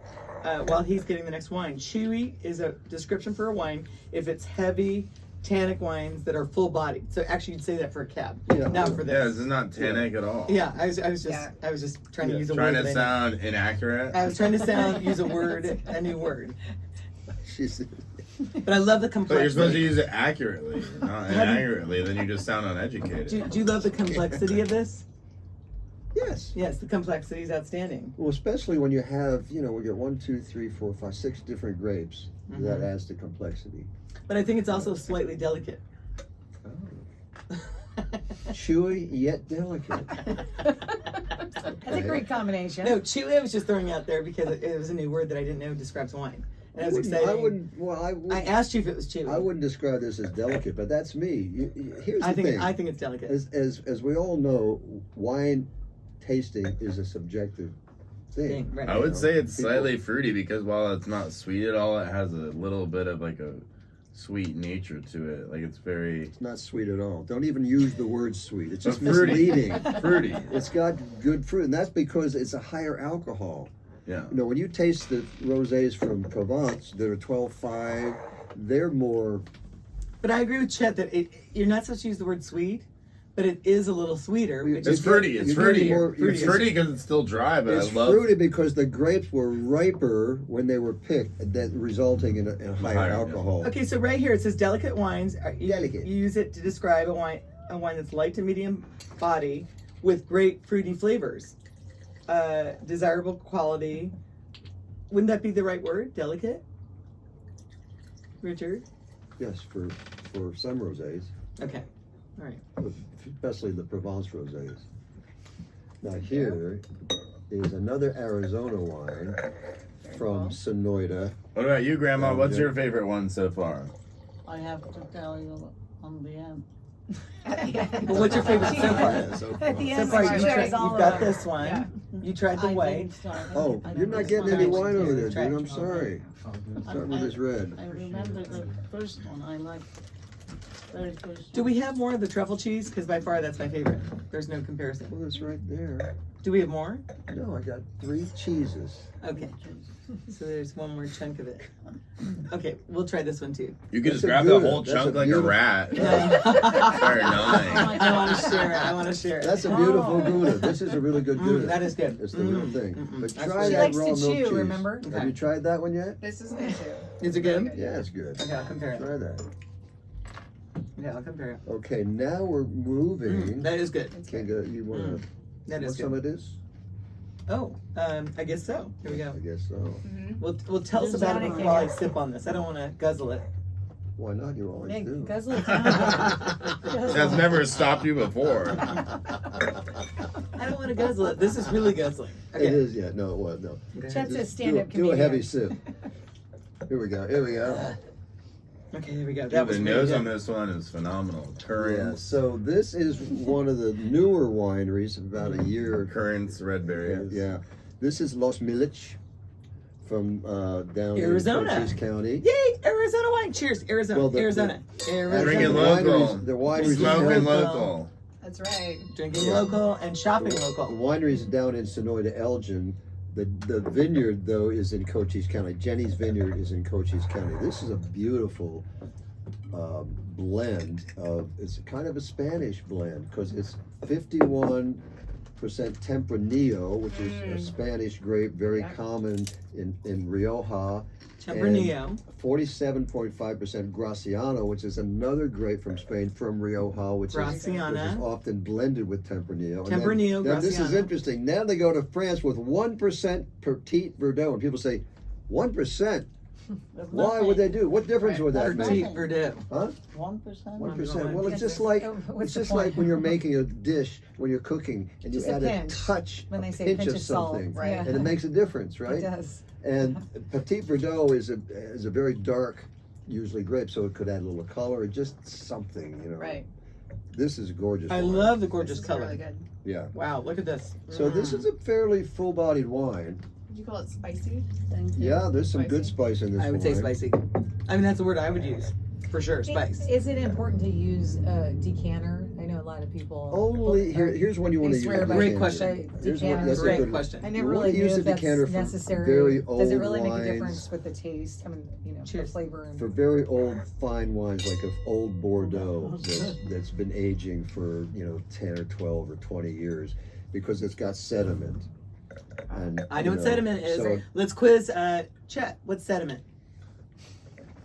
[SPEAKER 1] while he's getting the next wine, chewy is a description for a wine if it's heavy, tannic wines that are full bodied. So actually, you'd say that for a cab,
[SPEAKER 4] Yeah.
[SPEAKER 1] not for
[SPEAKER 2] Yeah,
[SPEAKER 1] this.
[SPEAKER 2] this is not tannic at all.
[SPEAKER 1] Yeah, I was just
[SPEAKER 3] Yeah.
[SPEAKER 1] trying to use a
[SPEAKER 2] Trying
[SPEAKER 1] word.
[SPEAKER 2] to
[SPEAKER 1] that I
[SPEAKER 2] sound inaccurate.
[SPEAKER 1] I was trying to use a word, a new word.
[SPEAKER 4] She's
[SPEAKER 1] But I love the
[SPEAKER 2] But
[SPEAKER 1] complexity.
[SPEAKER 2] you're supposed to use it accurately, not inaccurately. Then you just sound uneducated.
[SPEAKER 1] Do you love the complexity of this?
[SPEAKER 4] yes.
[SPEAKER 1] Yes, the complexity is outstanding.
[SPEAKER 4] Well, especially when you have, we get 1, 2, 3, 4, 5, 6 different grapes. That adds to complexity.
[SPEAKER 1] But I think it's also slightly delicate.
[SPEAKER 4] Chewy yet delicate.
[SPEAKER 5] That's a great combination.
[SPEAKER 1] No, chewy I was just throwing out there because it was a new word that I didn't know describes wine. And I was excited.
[SPEAKER 4] I wouldn't. Well,
[SPEAKER 1] I asked you if it was chewy.
[SPEAKER 4] I wouldn't describe this as delicate, but that's me. Here's the thing.
[SPEAKER 1] I think it's delicate.
[SPEAKER 4] As we all know, wine tasting is a subjective thing.
[SPEAKER 1] Right.
[SPEAKER 2] I would say it's
[SPEAKER 4] People-
[SPEAKER 2] slightly fruity because while it's not sweet at all, it has a little bit of like a sweet nature to it. Like it's very
[SPEAKER 4] It's not sweet at all. Don't even use the word sweet. It's just
[SPEAKER 2] But fruity.
[SPEAKER 4] misleading.
[SPEAKER 2] fruity.
[SPEAKER 4] It's got good fruit, and that's because it's a higher alcohol.
[SPEAKER 2] Yeah.
[SPEAKER 4] When you taste the rosés from Provence that are 12.5, they're more.
[SPEAKER 1] But I agree with Chet that you're not supposed to use the word sweet, but it is a little sweeter. Which
[SPEAKER 2] It's
[SPEAKER 1] is
[SPEAKER 2] fruity. It's
[SPEAKER 4] you're
[SPEAKER 2] fruity.
[SPEAKER 4] getting more-
[SPEAKER 2] It's fruity because it's still dry, but
[SPEAKER 4] It's
[SPEAKER 2] I love.
[SPEAKER 4] fruity because the grapes were riper when they were picked, that resulting in a higher
[SPEAKER 2] Higher, yeah.
[SPEAKER 4] alcohol.
[SPEAKER 1] Okay, so right here it says delicate wines.
[SPEAKER 4] Delicate.
[SPEAKER 1] You use it to describe a wine that's light to medium body with great fruity flavors. Desirable quality. Wouldn't that be the right word? Delicate? Richard?
[SPEAKER 4] Yes, for some rosés,
[SPEAKER 1] Okay. All right.
[SPEAKER 4] especially the Provence rosés. Now here is another Arizona wine from Sonoita.
[SPEAKER 2] What about you, Grandma?
[SPEAKER 4] Oh,
[SPEAKER 2] What's
[SPEAKER 4] yeah.
[SPEAKER 2] your favorite one so far?
[SPEAKER 6] I have to tell you on the end.
[SPEAKER 1] Well, what's your favorite so far?
[SPEAKER 4] Yeah, so
[SPEAKER 5] At the
[SPEAKER 1] So
[SPEAKER 5] end,
[SPEAKER 1] far,
[SPEAKER 5] Sure,
[SPEAKER 1] you've
[SPEAKER 5] it's all
[SPEAKER 1] got
[SPEAKER 5] over.
[SPEAKER 1] this one.
[SPEAKER 3] Yeah.
[SPEAKER 1] You tried the
[SPEAKER 6] I
[SPEAKER 1] white.
[SPEAKER 6] didn't start.
[SPEAKER 4] Oh,
[SPEAKER 6] I
[SPEAKER 4] you're
[SPEAKER 6] didn't
[SPEAKER 4] not getting
[SPEAKER 6] start.
[SPEAKER 4] any wine over there,
[SPEAKER 1] Try it.
[SPEAKER 4] dude. I'm sorry. Starting with this red.
[SPEAKER 6] I remember the first one. I liked very first.
[SPEAKER 1] Do we have more of the truffle cheese? Because by far that's my favorite. There's no comparison.
[SPEAKER 4] Well, it's right there.
[SPEAKER 1] Do we have more?
[SPEAKER 4] No, I got 3 cheeses.
[SPEAKER 1] Okay. So there's one more chunk of it. Okay, we'll try this one too.
[SPEAKER 2] You could
[SPEAKER 4] That's
[SPEAKER 2] just
[SPEAKER 4] a
[SPEAKER 2] grab the
[SPEAKER 4] Gouda.
[SPEAKER 2] whole
[SPEAKER 4] That's
[SPEAKER 2] chunk
[SPEAKER 4] a
[SPEAKER 2] like a
[SPEAKER 4] beautiful-
[SPEAKER 2] rat.
[SPEAKER 1] I
[SPEAKER 2] Or nine.
[SPEAKER 1] want to share it. I want to share it.
[SPEAKER 4] That's a beautiful Gouda. This is a really good Gouda.
[SPEAKER 1] That is good.
[SPEAKER 4] It's the real thing. But
[SPEAKER 1] That's
[SPEAKER 4] try
[SPEAKER 1] good.
[SPEAKER 5] She
[SPEAKER 4] that
[SPEAKER 5] likes
[SPEAKER 4] raw
[SPEAKER 5] to
[SPEAKER 4] milk
[SPEAKER 5] chew,
[SPEAKER 4] cheese.
[SPEAKER 5] remember?
[SPEAKER 1] Okay.
[SPEAKER 4] Have you tried that one yet?
[SPEAKER 3] This is good too.
[SPEAKER 1] Is it good?
[SPEAKER 4] Yeah, it's good.
[SPEAKER 1] Okay, I'll compare it.
[SPEAKER 4] Try that.
[SPEAKER 1] Yeah, I'll compare it.
[SPEAKER 4] Okay, now we're moving.
[SPEAKER 1] That is good.
[SPEAKER 3] It's
[SPEAKER 4] Can
[SPEAKER 3] good.
[SPEAKER 4] go, you want to?
[SPEAKER 1] That
[SPEAKER 4] What
[SPEAKER 1] is
[SPEAKER 4] some
[SPEAKER 1] good.
[SPEAKER 4] of this?
[SPEAKER 1] Oh, I guess so. Here we go.
[SPEAKER 4] I guess so.
[SPEAKER 3] Mm-hmm.
[SPEAKER 1] We'll tell us about it while I sip on this. I don't want to guzzle it.
[SPEAKER 4] Why not? You always
[SPEAKER 5] Yeah,
[SPEAKER 4] do.
[SPEAKER 5] guzzle it.
[SPEAKER 2] That's never stopped you before.
[SPEAKER 1] I don't want to guzzle it. This is really guzzling.
[SPEAKER 4] It
[SPEAKER 1] Okay.
[SPEAKER 4] is, yeah. No, it was no.
[SPEAKER 1] Okay.
[SPEAKER 5] Chet's a
[SPEAKER 4] Just
[SPEAKER 5] stand-up
[SPEAKER 4] do a
[SPEAKER 5] comedian.
[SPEAKER 4] heavy sip. Here we go. Here we go.
[SPEAKER 1] Okay, here we go.
[SPEAKER 2] Dude,
[SPEAKER 1] That was
[SPEAKER 2] the
[SPEAKER 1] really
[SPEAKER 2] nose
[SPEAKER 1] good.
[SPEAKER 2] on this one is phenomenal.
[SPEAKER 4] Yeah,
[SPEAKER 2] Currants,
[SPEAKER 4] so this is one of the newer wineries, about a year.
[SPEAKER 2] currants, red berries.
[SPEAKER 4] Yeah. This is Los Milich from down
[SPEAKER 1] Arizona.
[SPEAKER 4] in Cochise County.
[SPEAKER 1] Yay! Arizona wine. Cheers, Arizona.
[SPEAKER 4] Well,
[SPEAKER 1] Arizona. Arizona.
[SPEAKER 2] Drinking
[SPEAKER 4] the
[SPEAKER 2] local.
[SPEAKER 4] The wineries
[SPEAKER 2] Smoking
[SPEAKER 1] local.
[SPEAKER 2] local.
[SPEAKER 3] That's right.
[SPEAKER 1] Drinking
[SPEAKER 4] Yeah.
[SPEAKER 1] local and shopping
[SPEAKER 4] The
[SPEAKER 1] local.
[SPEAKER 4] wineries down in Sonoy Elgin. The vineyard though is in Cochise County. Jenny's Vineyard is in Cochise County. This is a beautiful blend of. It's kind of a Spanish blend because it's 51% Tempranillo, which is a Spanish grape, very
[SPEAKER 3] Yeah.
[SPEAKER 4] common in Rioja.
[SPEAKER 1] Tempranillo.
[SPEAKER 4] 47.5% Graciano, which is another grape from Spain, from Rioja, which is
[SPEAKER 1] Graciana.
[SPEAKER 4] often blended with Tempranillo. And then-
[SPEAKER 1] Tempranillo,
[SPEAKER 4] now this is
[SPEAKER 1] Graciano.
[SPEAKER 4] interesting. Now they go to France with 1% Petit Verdot, and people say, 1%? Why would they do? What difference would that
[SPEAKER 1] Petit
[SPEAKER 4] make?
[SPEAKER 1] Verdot.
[SPEAKER 6] 1%.
[SPEAKER 4] 1%. Well, it's
[SPEAKER 5] Because
[SPEAKER 4] just like
[SPEAKER 5] oh, what's
[SPEAKER 4] it's
[SPEAKER 5] the
[SPEAKER 4] just
[SPEAKER 5] point?
[SPEAKER 4] like when you're making a dish, when you're cooking, and you
[SPEAKER 5] Just a
[SPEAKER 4] add
[SPEAKER 5] pinch.
[SPEAKER 4] a touch,
[SPEAKER 5] When they
[SPEAKER 4] a
[SPEAKER 5] say
[SPEAKER 4] pinch
[SPEAKER 5] pinch
[SPEAKER 4] of
[SPEAKER 5] of salt,
[SPEAKER 4] something,
[SPEAKER 3] right.
[SPEAKER 5] Yeah.
[SPEAKER 4] and it makes a difference,
[SPEAKER 5] It
[SPEAKER 4] right?
[SPEAKER 5] does.
[SPEAKER 4] And Petit Verdot is a very dark, usually grape, so it could add a little color, or just something, you know.
[SPEAKER 3] Right.
[SPEAKER 4] This is gorgeous.
[SPEAKER 1] I
[SPEAKER 4] wine.
[SPEAKER 1] love the
[SPEAKER 3] This
[SPEAKER 1] gorgeous
[SPEAKER 3] is
[SPEAKER 1] color.
[SPEAKER 3] really good.
[SPEAKER 4] Yeah.
[SPEAKER 1] Wow, look at this.
[SPEAKER 4] So this is a fairly full-bodied wine.
[SPEAKER 3] Would you call it spicy?
[SPEAKER 4] Yeah, there's some good
[SPEAKER 3] Spicy.
[SPEAKER 4] spice in this
[SPEAKER 1] I would
[SPEAKER 4] wine.
[SPEAKER 1] say spicy. I mean, that's the word I would use. For sure, spice.
[SPEAKER 5] Is it important to use a decanter? I know a lot of people.
[SPEAKER 4] Only here's one you want
[SPEAKER 5] They
[SPEAKER 4] to
[SPEAKER 5] swear
[SPEAKER 4] use.
[SPEAKER 5] by
[SPEAKER 1] Great
[SPEAKER 4] decanter.
[SPEAKER 1] question.
[SPEAKER 4] Here's one-
[SPEAKER 5] Decanters.
[SPEAKER 4] that's a
[SPEAKER 1] Great
[SPEAKER 4] good-
[SPEAKER 1] question.
[SPEAKER 5] I
[SPEAKER 4] You
[SPEAKER 5] never
[SPEAKER 4] wanna
[SPEAKER 5] really knew
[SPEAKER 4] use
[SPEAKER 5] if
[SPEAKER 4] a
[SPEAKER 5] that's
[SPEAKER 4] decanter for
[SPEAKER 5] necessary.
[SPEAKER 4] very
[SPEAKER 5] Does it
[SPEAKER 4] old
[SPEAKER 5] really make a
[SPEAKER 4] wines.
[SPEAKER 5] difference with the taste? I mean, the
[SPEAKER 1] Cheers.
[SPEAKER 5] flavor and.
[SPEAKER 4] For very old fine wines, like of old Bordeaux that's been aging for 10 or 12 or 20 years, because it's got sediment. And
[SPEAKER 1] I know what sediment is.
[SPEAKER 4] So,
[SPEAKER 1] Let's quiz Chet. What's sediment?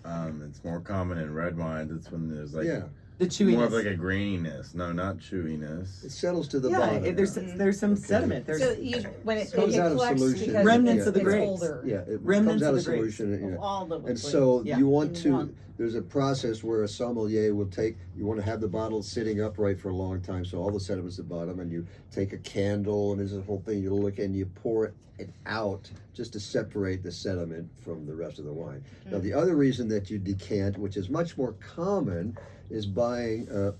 [SPEAKER 2] It's more common in red wines. It's when there's like
[SPEAKER 4] yeah,
[SPEAKER 1] The chewiness.
[SPEAKER 2] more of like a graininess. No, not chewiness.
[SPEAKER 4] it settles to the
[SPEAKER 1] yeah,
[SPEAKER 4] bottom.
[SPEAKER 1] there's some
[SPEAKER 4] Okay.
[SPEAKER 1] sediment. There's
[SPEAKER 5] So you, when it
[SPEAKER 4] Comes out of
[SPEAKER 5] collects
[SPEAKER 4] solution.
[SPEAKER 5] because
[SPEAKER 1] Remnants of the
[SPEAKER 5] it's
[SPEAKER 1] grapes.
[SPEAKER 5] older.
[SPEAKER 4] Yeah, it
[SPEAKER 1] Remnants
[SPEAKER 4] comes out
[SPEAKER 1] of
[SPEAKER 4] of
[SPEAKER 1] the grapes.
[SPEAKER 4] solution.
[SPEAKER 6] All the
[SPEAKER 4] And so
[SPEAKER 1] Yeah.
[SPEAKER 4] you want
[SPEAKER 6] In
[SPEAKER 4] to,
[SPEAKER 6] one.
[SPEAKER 4] there's a process where a sommelier will you want to have the bottle sitting upright for a long time, so all the sediment's at the bottom, and you take a candle, and there's a whole thing, you look and you pour it out just to separate the sediment from the rest of the wine. Now, the other reason that you decant, which is much more common, is buying a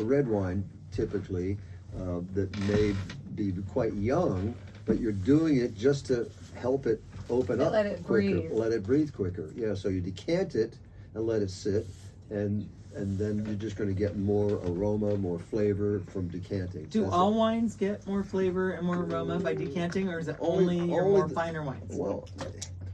[SPEAKER 4] red wine, typically, that may be quite young, but you're doing it just to help it open up
[SPEAKER 5] Let it
[SPEAKER 4] quicker,
[SPEAKER 5] breathe.
[SPEAKER 4] let it breathe quicker. Yeah, so you decant it and let it sit, and then you're just going to get more aroma, more flavor from decanting.
[SPEAKER 1] Do
[SPEAKER 4] That's
[SPEAKER 1] all
[SPEAKER 4] it.
[SPEAKER 1] wines get more flavor and more aroma by decanting, or is it only your
[SPEAKER 4] only
[SPEAKER 1] more
[SPEAKER 4] the-
[SPEAKER 1] finer wines?
[SPEAKER 4] Well,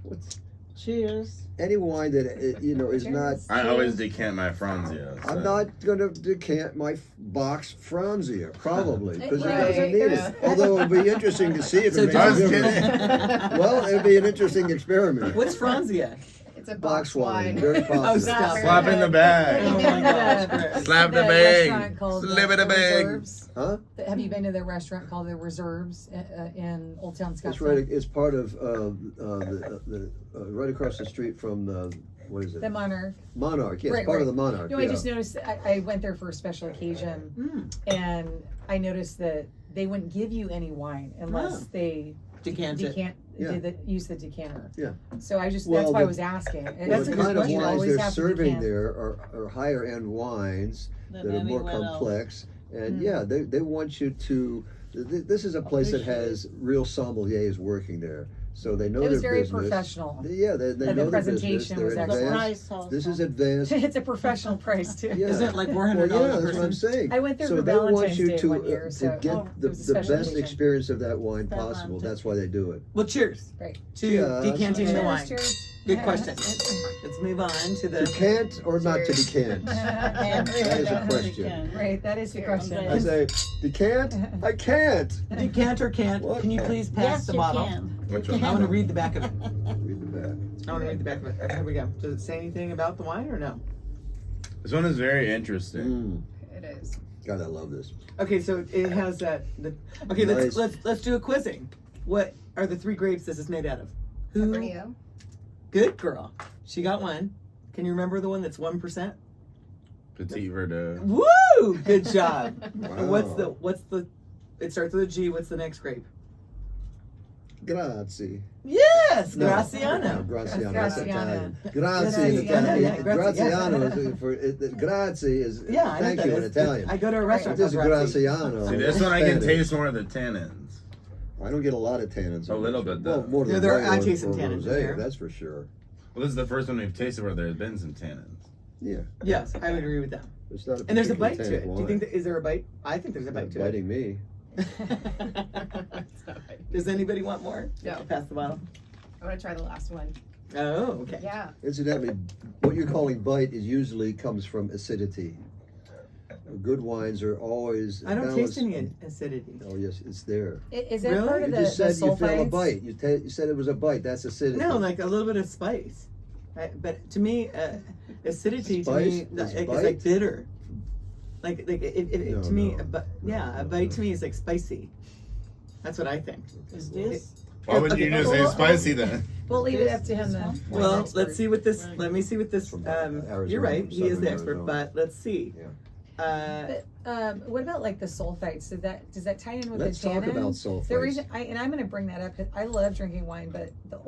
[SPEAKER 4] what's
[SPEAKER 6] Cheers.
[SPEAKER 4] any wine that is not.
[SPEAKER 5] Cheers.
[SPEAKER 2] I always decant my Franzia.
[SPEAKER 4] I'm
[SPEAKER 2] so-
[SPEAKER 4] not going to decant my box Franzia, probably, because it
[SPEAKER 5] Right.
[SPEAKER 4] doesn't need
[SPEAKER 3] Yeah.
[SPEAKER 4] it. Although it would be interesting to see if
[SPEAKER 1] So
[SPEAKER 4] it makes
[SPEAKER 2] I
[SPEAKER 4] a
[SPEAKER 2] was
[SPEAKER 4] difference.
[SPEAKER 2] kidding.
[SPEAKER 4] Well, it would be an interesting experiment.
[SPEAKER 1] What's Franzia?
[SPEAKER 3] It's a
[SPEAKER 4] Box
[SPEAKER 3] box
[SPEAKER 4] wine,
[SPEAKER 3] wine.
[SPEAKER 4] very
[SPEAKER 1] Oh,
[SPEAKER 4] popular.
[SPEAKER 1] stop.
[SPEAKER 2] Slap in the bag.
[SPEAKER 1] Oh my gosh, Chris.
[SPEAKER 2] Slap the
[SPEAKER 5] The
[SPEAKER 2] bag.
[SPEAKER 5] restaurant called
[SPEAKER 2] Slip it
[SPEAKER 5] the
[SPEAKER 2] a bag.
[SPEAKER 5] Reserves.
[SPEAKER 4] Huh?
[SPEAKER 5] Have you been to the restaurant called the Reserves in Old Town
[SPEAKER 4] It's
[SPEAKER 5] Scottsdale?
[SPEAKER 4] right. It's part of right across the street from what is it?
[SPEAKER 5] The Monarch.
[SPEAKER 4] Monarch. Yes,
[SPEAKER 5] Right,
[SPEAKER 4] part of
[SPEAKER 5] right.
[SPEAKER 4] the Monarch.
[SPEAKER 5] No, I
[SPEAKER 4] yeah.
[SPEAKER 5] just noticed. I went there for a special occasion, and I noticed that they wouldn't give you any wine unless
[SPEAKER 1] Oh.
[SPEAKER 5] they
[SPEAKER 1] Decant it.
[SPEAKER 4] Yeah.
[SPEAKER 5] use the decanter.
[SPEAKER 4] Yeah.
[SPEAKER 5] So I just
[SPEAKER 4] Well,
[SPEAKER 5] that's why I
[SPEAKER 4] the-
[SPEAKER 5] was asking. And
[SPEAKER 4] Well,
[SPEAKER 1] That's
[SPEAKER 4] the
[SPEAKER 1] a good
[SPEAKER 4] kind of
[SPEAKER 1] question.
[SPEAKER 4] wines
[SPEAKER 5] Always
[SPEAKER 4] they're
[SPEAKER 5] have to
[SPEAKER 4] serving
[SPEAKER 5] decant.
[SPEAKER 4] there are higher end wines
[SPEAKER 6] Than
[SPEAKER 4] that are more
[SPEAKER 6] anywhere else.
[SPEAKER 4] complex, and yeah, they want you to This is a place that has real sommeliers working there, so they know
[SPEAKER 5] It was
[SPEAKER 4] their
[SPEAKER 5] very
[SPEAKER 4] business.
[SPEAKER 5] professional.
[SPEAKER 4] Yeah, they
[SPEAKER 5] And
[SPEAKER 4] know
[SPEAKER 5] the
[SPEAKER 4] their
[SPEAKER 5] presentation
[SPEAKER 4] business.
[SPEAKER 5] was
[SPEAKER 4] They're
[SPEAKER 6] The
[SPEAKER 5] excellent.
[SPEAKER 4] advanced.
[SPEAKER 6] price also.
[SPEAKER 4] This is advanced.
[SPEAKER 5] It's a professional price too.
[SPEAKER 4] Yeah.
[SPEAKER 1] Isn't it like $400
[SPEAKER 4] Well, yeah,
[SPEAKER 1] a
[SPEAKER 4] that's what I'm
[SPEAKER 1] person?
[SPEAKER 4] saying.
[SPEAKER 5] I went there
[SPEAKER 4] So
[SPEAKER 5] for
[SPEAKER 4] they want
[SPEAKER 5] Valentine's
[SPEAKER 4] you
[SPEAKER 5] Day
[SPEAKER 4] to,
[SPEAKER 5] one year, so
[SPEAKER 4] to get
[SPEAKER 5] it
[SPEAKER 4] the
[SPEAKER 5] was a special
[SPEAKER 4] best
[SPEAKER 5] occasion.
[SPEAKER 4] experience of that wine
[SPEAKER 6] That
[SPEAKER 4] possible.
[SPEAKER 6] wine.
[SPEAKER 4] That's why they do it.
[SPEAKER 1] Well, cheers
[SPEAKER 5] Right.
[SPEAKER 1] to
[SPEAKER 4] Cheers.
[SPEAKER 1] decanting the
[SPEAKER 5] Cheers,
[SPEAKER 1] wine.
[SPEAKER 5] cheers.
[SPEAKER 1] Good question. Let's move on to
[SPEAKER 4] To
[SPEAKER 1] the.
[SPEAKER 4] cant or not to
[SPEAKER 5] Cheers.
[SPEAKER 4] decant?
[SPEAKER 6] And
[SPEAKER 4] That is a
[SPEAKER 6] we
[SPEAKER 4] question.
[SPEAKER 6] can.
[SPEAKER 5] Right, that is the
[SPEAKER 3] Cheers.
[SPEAKER 5] question.
[SPEAKER 4] I say, decant? I can't.
[SPEAKER 1] Decant or can't?
[SPEAKER 4] What?
[SPEAKER 1] Can you please pass
[SPEAKER 6] Yes,
[SPEAKER 1] the
[SPEAKER 6] you
[SPEAKER 1] bottle?
[SPEAKER 6] can.
[SPEAKER 2] Which
[SPEAKER 6] You
[SPEAKER 2] one?
[SPEAKER 1] I
[SPEAKER 6] can.
[SPEAKER 1] want to read the back of it.
[SPEAKER 4] Read the back.
[SPEAKER 1] I want to read the back of it. Okay, here we go. Does it say anything about the wine or no?
[SPEAKER 2] This one is very interesting.
[SPEAKER 4] Mm.
[SPEAKER 3] It is.
[SPEAKER 4] God, I love this.
[SPEAKER 1] Okay, so it has that. Okay,
[SPEAKER 4] Nice.
[SPEAKER 1] let's do a quizzing. What are the 3 grapes this is made out of? Who?
[SPEAKER 3] Tempranillo.
[SPEAKER 1] Good girl. She got one. Can you remember the one that's 1%?
[SPEAKER 2] Petit Verdot.
[SPEAKER 1] Woo! Good job.
[SPEAKER 4] Wow.
[SPEAKER 1] And what's the? It starts with a G. What's the next grape?
[SPEAKER 4] Grazie.
[SPEAKER 1] Yes,
[SPEAKER 4] No,
[SPEAKER 1] Graciano.
[SPEAKER 4] no, Graziano. That's
[SPEAKER 5] Graziano.
[SPEAKER 4] Italian. Grazie in
[SPEAKER 1] Graziano,
[SPEAKER 4] Italian.
[SPEAKER 1] yeah,
[SPEAKER 4] Graziano
[SPEAKER 1] Graziano.
[SPEAKER 4] is for grazie is
[SPEAKER 1] Yeah, I know
[SPEAKER 4] thank
[SPEAKER 1] that
[SPEAKER 4] you in
[SPEAKER 1] is.
[SPEAKER 4] Italian.
[SPEAKER 1] I go to a restaurant.
[SPEAKER 4] This is
[SPEAKER 1] called Grazie.
[SPEAKER 4] Graziano.
[SPEAKER 2] See, this
[SPEAKER 4] in
[SPEAKER 2] one I can
[SPEAKER 4] Spanish.
[SPEAKER 2] taste more of the tannins.
[SPEAKER 4] I don't get a lot of tannins.
[SPEAKER 2] A little bit, though.
[SPEAKER 4] Well, more
[SPEAKER 1] Yeah,
[SPEAKER 4] than
[SPEAKER 1] there are-
[SPEAKER 4] white
[SPEAKER 1] I
[SPEAKER 4] or-
[SPEAKER 1] taste some
[SPEAKER 4] or
[SPEAKER 1] tannins in
[SPEAKER 4] rosé,
[SPEAKER 1] there.
[SPEAKER 4] that's for sure.
[SPEAKER 2] Well, this is the first one we've tasted where there's been some tannins.
[SPEAKER 4] Yeah,
[SPEAKER 1] Yes, I would agree with that.
[SPEAKER 4] it's not a
[SPEAKER 1] And there's a
[SPEAKER 4] particularly
[SPEAKER 1] bite to it.
[SPEAKER 4] tannic
[SPEAKER 1] Do you think
[SPEAKER 4] wine.
[SPEAKER 1] is there a bite? I think there's a bite
[SPEAKER 4] It's
[SPEAKER 1] to
[SPEAKER 4] not
[SPEAKER 1] it.
[SPEAKER 4] biting me.
[SPEAKER 1] Does anybody want more?
[SPEAKER 3] No.
[SPEAKER 1] Pass the bottle.
[SPEAKER 3] I want to try the last one.
[SPEAKER 1] Oh, okay.
[SPEAKER 3] Yeah.
[SPEAKER 4] Incidentally, what you're calling bite is usually comes from acidity. Good wines are always
[SPEAKER 1] I don't
[SPEAKER 4] balanced.
[SPEAKER 1] taste any acidity.
[SPEAKER 4] Oh yes, it's there.
[SPEAKER 5] Is that
[SPEAKER 1] Really?
[SPEAKER 5] part of
[SPEAKER 4] You
[SPEAKER 5] the,
[SPEAKER 4] just
[SPEAKER 5] the
[SPEAKER 4] said you feel a
[SPEAKER 5] sulfites?
[SPEAKER 4] bite. You said it was a bite. That's acidity.
[SPEAKER 1] No, like a little bit of spice. Right? But to me, acidity
[SPEAKER 4] Spice
[SPEAKER 1] to me
[SPEAKER 4] is
[SPEAKER 1] it's
[SPEAKER 4] bite?
[SPEAKER 1] like bitter. Like
[SPEAKER 4] No,
[SPEAKER 1] to me,
[SPEAKER 4] no.
[SPEAKER 1] a bite to me is like spicy. That's what I think.
[SPEAKER 6] Is this?
[SPEAKER 2] Why would you just say
[SPEAKER 5] Well,
[SPEAKER 2] spicy then?
[SPEAKER 5] We'll leave it up to him
[SPEAKER 6] This
[SPEAKER 5] then.
[SPEAKER 6] one?
[SPEAKER 1] Well,
[SPEAKER 5] Expert.
[SPEAKER 1] let's see what this.
[SPEAKER 6] Right.
[SPEAKER 1] Let me see what this.
[SPEAKER 4] From Arizona,
[SPEAKER 1] You're right.
[SPEAKER 4] from
[SPEAKER 1] He is the
[SPEAKER 4] southern
[SPEAKER 1] expert.
[SPEAKER 4] Arizona.
[SPEAKER 1] But let's see.
[SPEAKER 5] But, what about like the sulfites? Does that tie in with
[SPEAKER 4] Let's
[SPEAKER 5] the
[SPEAKER 4] talk
[SPEAKER 5] tannins?
[SPEAKER 4] about sulfites.
[SPEAKER 5] The reason I'm going to bring that up, 'cause I love drinking wine, but the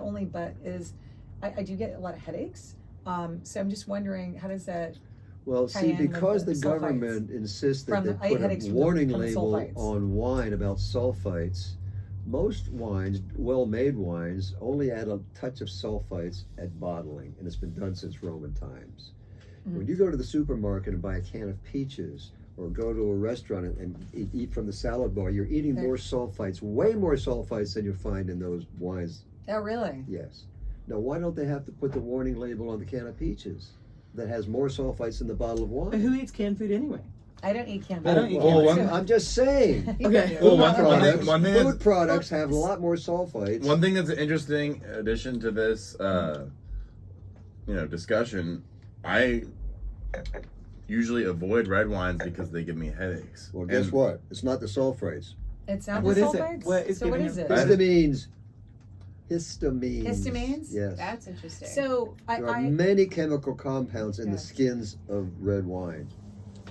[SPEAKER 5] only but is I do get a lot of headaches. So I'm just wondering, how does that?
[SPEAKER 4] Well,
[SPEAKER 5] tie
[SPEAKER 4] see,
[SPEAKER 5] in with
[SPEAKER 4] because the
[SPEAKER 5] the
[SPEAKER 4] government insists that
[SPEAKER 5] From
[SPEAKER 4] they
[SPEAKER 5] the- I
[SPEAKER 4] put
[SPEAKER 5] headaches
[SPEAKER 4] a
[SPEAKER 5] from the-
[SPEAKER 4] warning
[SPEAKER 5] from the
[SPEAKER 4] label
[SPEAKER 5] sulfites.
[SPEAKER 4] on wine about sulfites, most wines, well-made wines, only add a touch of sulfites at bottling, and it's been done since Roman times.
[SPEAKER 5] Mhm.
[SPEAKER 4] When you go to the supermarket and buy a can of peaches, or go to a restaurant and eat from the salad bar, you're eating
[SPEAKER 5] There-
[SPEAKER 4] more sulfites, way more sulfites than you find in those wines.
[SPEAKER 5] Oh, really?
[SPEAKER 4] Yes. Now, why don't they have to put the warning label on the can of peaches that has more sulfites than the bottle of
[SPEAKER 1] But
[SPEAKER 4] wine?
[SPEAKER 1] who eats canned food anyway?
[SPEAKER 5] I don't eat canned
[SPEAKER 1] I don't
[SPEAKER 5] food.
[SPEAKER 1] eat
[SPEAKER 2] Oh,
[SPEAKER 1] canned
[SPEAKER 2] one-
[SPEAKER 4] I'm just saying.
[SPEAKER 1] Okay.
[SPEAKER 2] Well,
[SPEAKER 4] Food
[SPEAKER 2] one
[SPEAKER 4] products,
[SPEAKER 2] thing
[SPEAKER 4] food
[SPEAKER 2] that's-
[SPEAKER 4] products have a lot more sulfites.
[SPEAKER 2] One thing that's an interesting addition to this, discussion, I usually avoid red wines because they give me headaches.
[SPEAKER 4] Well, guess
[SPEAKER 2] And
[SPEAKER 4] what? It's not the sulfites.
[SPEAKER 5] It's not
[SPEAKER 1] What
[SPEAKER 5] the
[SPEAKER 1] is it?
[SPEAKER 5] sulfites.
[SPEAKER 1] What is
[SPEAKER 5] so what
[SPEAKER 1] giving
[SPEAKER 5] is
[SPEAKER 1] you-
[SPEAKER 5] it?
[SPEAKER 4] Histamines. Histamines.
[SPEAKER 5] Histamines?
[SPEAKER 4] Yes.
[SPEAKER 3] That's interesting.
[SPEAKER 5] So
[SPEAKER 4] There are
[SPEAKER 5] I
[SPEAKER 4] many chemical compounds in
[SPEAKER 5] Yeah.
[SPEAKER 4] the skins of red wine.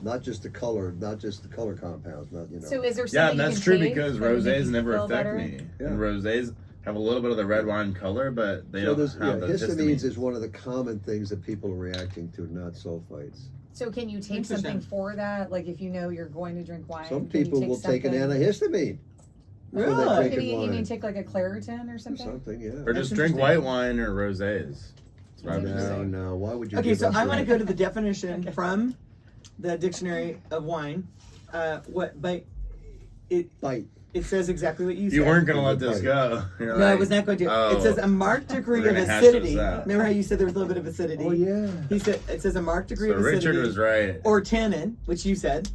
[SPEAKER 4] Not just the color compounds, not,
[SPEAKER 5] so is there
[SPEAKER 2] Yeah,
[SPEAKER 5] something
[SPEAKER 2] that's
[SPEAKER 5] you
[SPEAKER 2] true
[SPEAKER 5] can take
[SPEAKER 2] because
[SPEAKER 5] that would make
[SPEAKER 2] rosés
[SPEAKER 5] you
[SPEAKER 2] never
[SPEAKER 5] feel
[SPEAKER 2] affect
[SPEAKER 5] better?
[SPEAKER 2] me.
[SPEAKER 4] Yeah.
[SPEAKER 2] And rosés have a little bit of the red wine color, but they don't have the
[SPEAKER 4] histamines is one of the common things that people are reacting to, not sulfites.
[SPEAKER 5] So can you take
[SPEAKER 1] Interesting.
[SPEAKER 5] something for that? Like if you know you're going to drink wine,
[SPEAKER 4] Some
[SPEAKER 5] can you
[SPEAKER 4] people will take an
[SPEAKER 5] something?
[SPEAKER 4] antihistamine. before
[SPEAKER 1] Really?
[SPEAKER 4] they're
[SPEAKER 5] You
[SPEAKER 4] drinking
[SPEAKER 5] mean, you
[SPEAKER 4] wine.
[SPEAKER 5] mean take like a Claritin or
[SPEAKER 4] Or
[SPEAKER 5] something?
[SPEAKER 4] something, yeah.
[SPEAKER 2] Or just
[SPEAKER 1] That's
[SPEAKER 2] drink
[SPEAKER 1] interesting.
[SPEAKER 2] white wine or rosés. That's what I would
[SPEAKER 5] That's
[SPEAKER 2] say.
[SPEAKER 4] No, why would you
[SPEAKER 1] Okay,
[SPEAKER 4] give
[SPEAKER 1] so
[SPEAKER 4] us
[SPEAKER 1] I want to
[SPEAKER 4] that?
[SPEAKER 1] go to the definition
[SPEAKER 5] Okay.
[SPEAKER 1] from the dictionary of wine. What bite?
[SPEAKER 4] Bite.
[SPEAKER 1] It says exactly what you said.
[SPEAKER 2] You weren't going to let this go. You're
[SPEAKER 1] No, I
[SPEAKER 2] like,
[SPEAKER 1] was not going to.
[SPEAKER 2] oh,
[SPEAKER 1] It says a marked degree
[SPEAKER 2] we're
[SPEAKER 1] of
[SPEAKER 2] gonna hash this
[SPEAKER 1] acidity.
[SPEAKER 2] out.
[SPEAKER 1] Remember how you said there was a little bit of acidity?
[SPEAKER 4] Oh, yeah.
[SPEAKER 1] He said it says a marked degree
[SPEAKER 2] So
[SPEAKER 1] of acidity.
[SPEAKER 2] Richard was right.
[SPEAKER 1] Or tannin, which you said,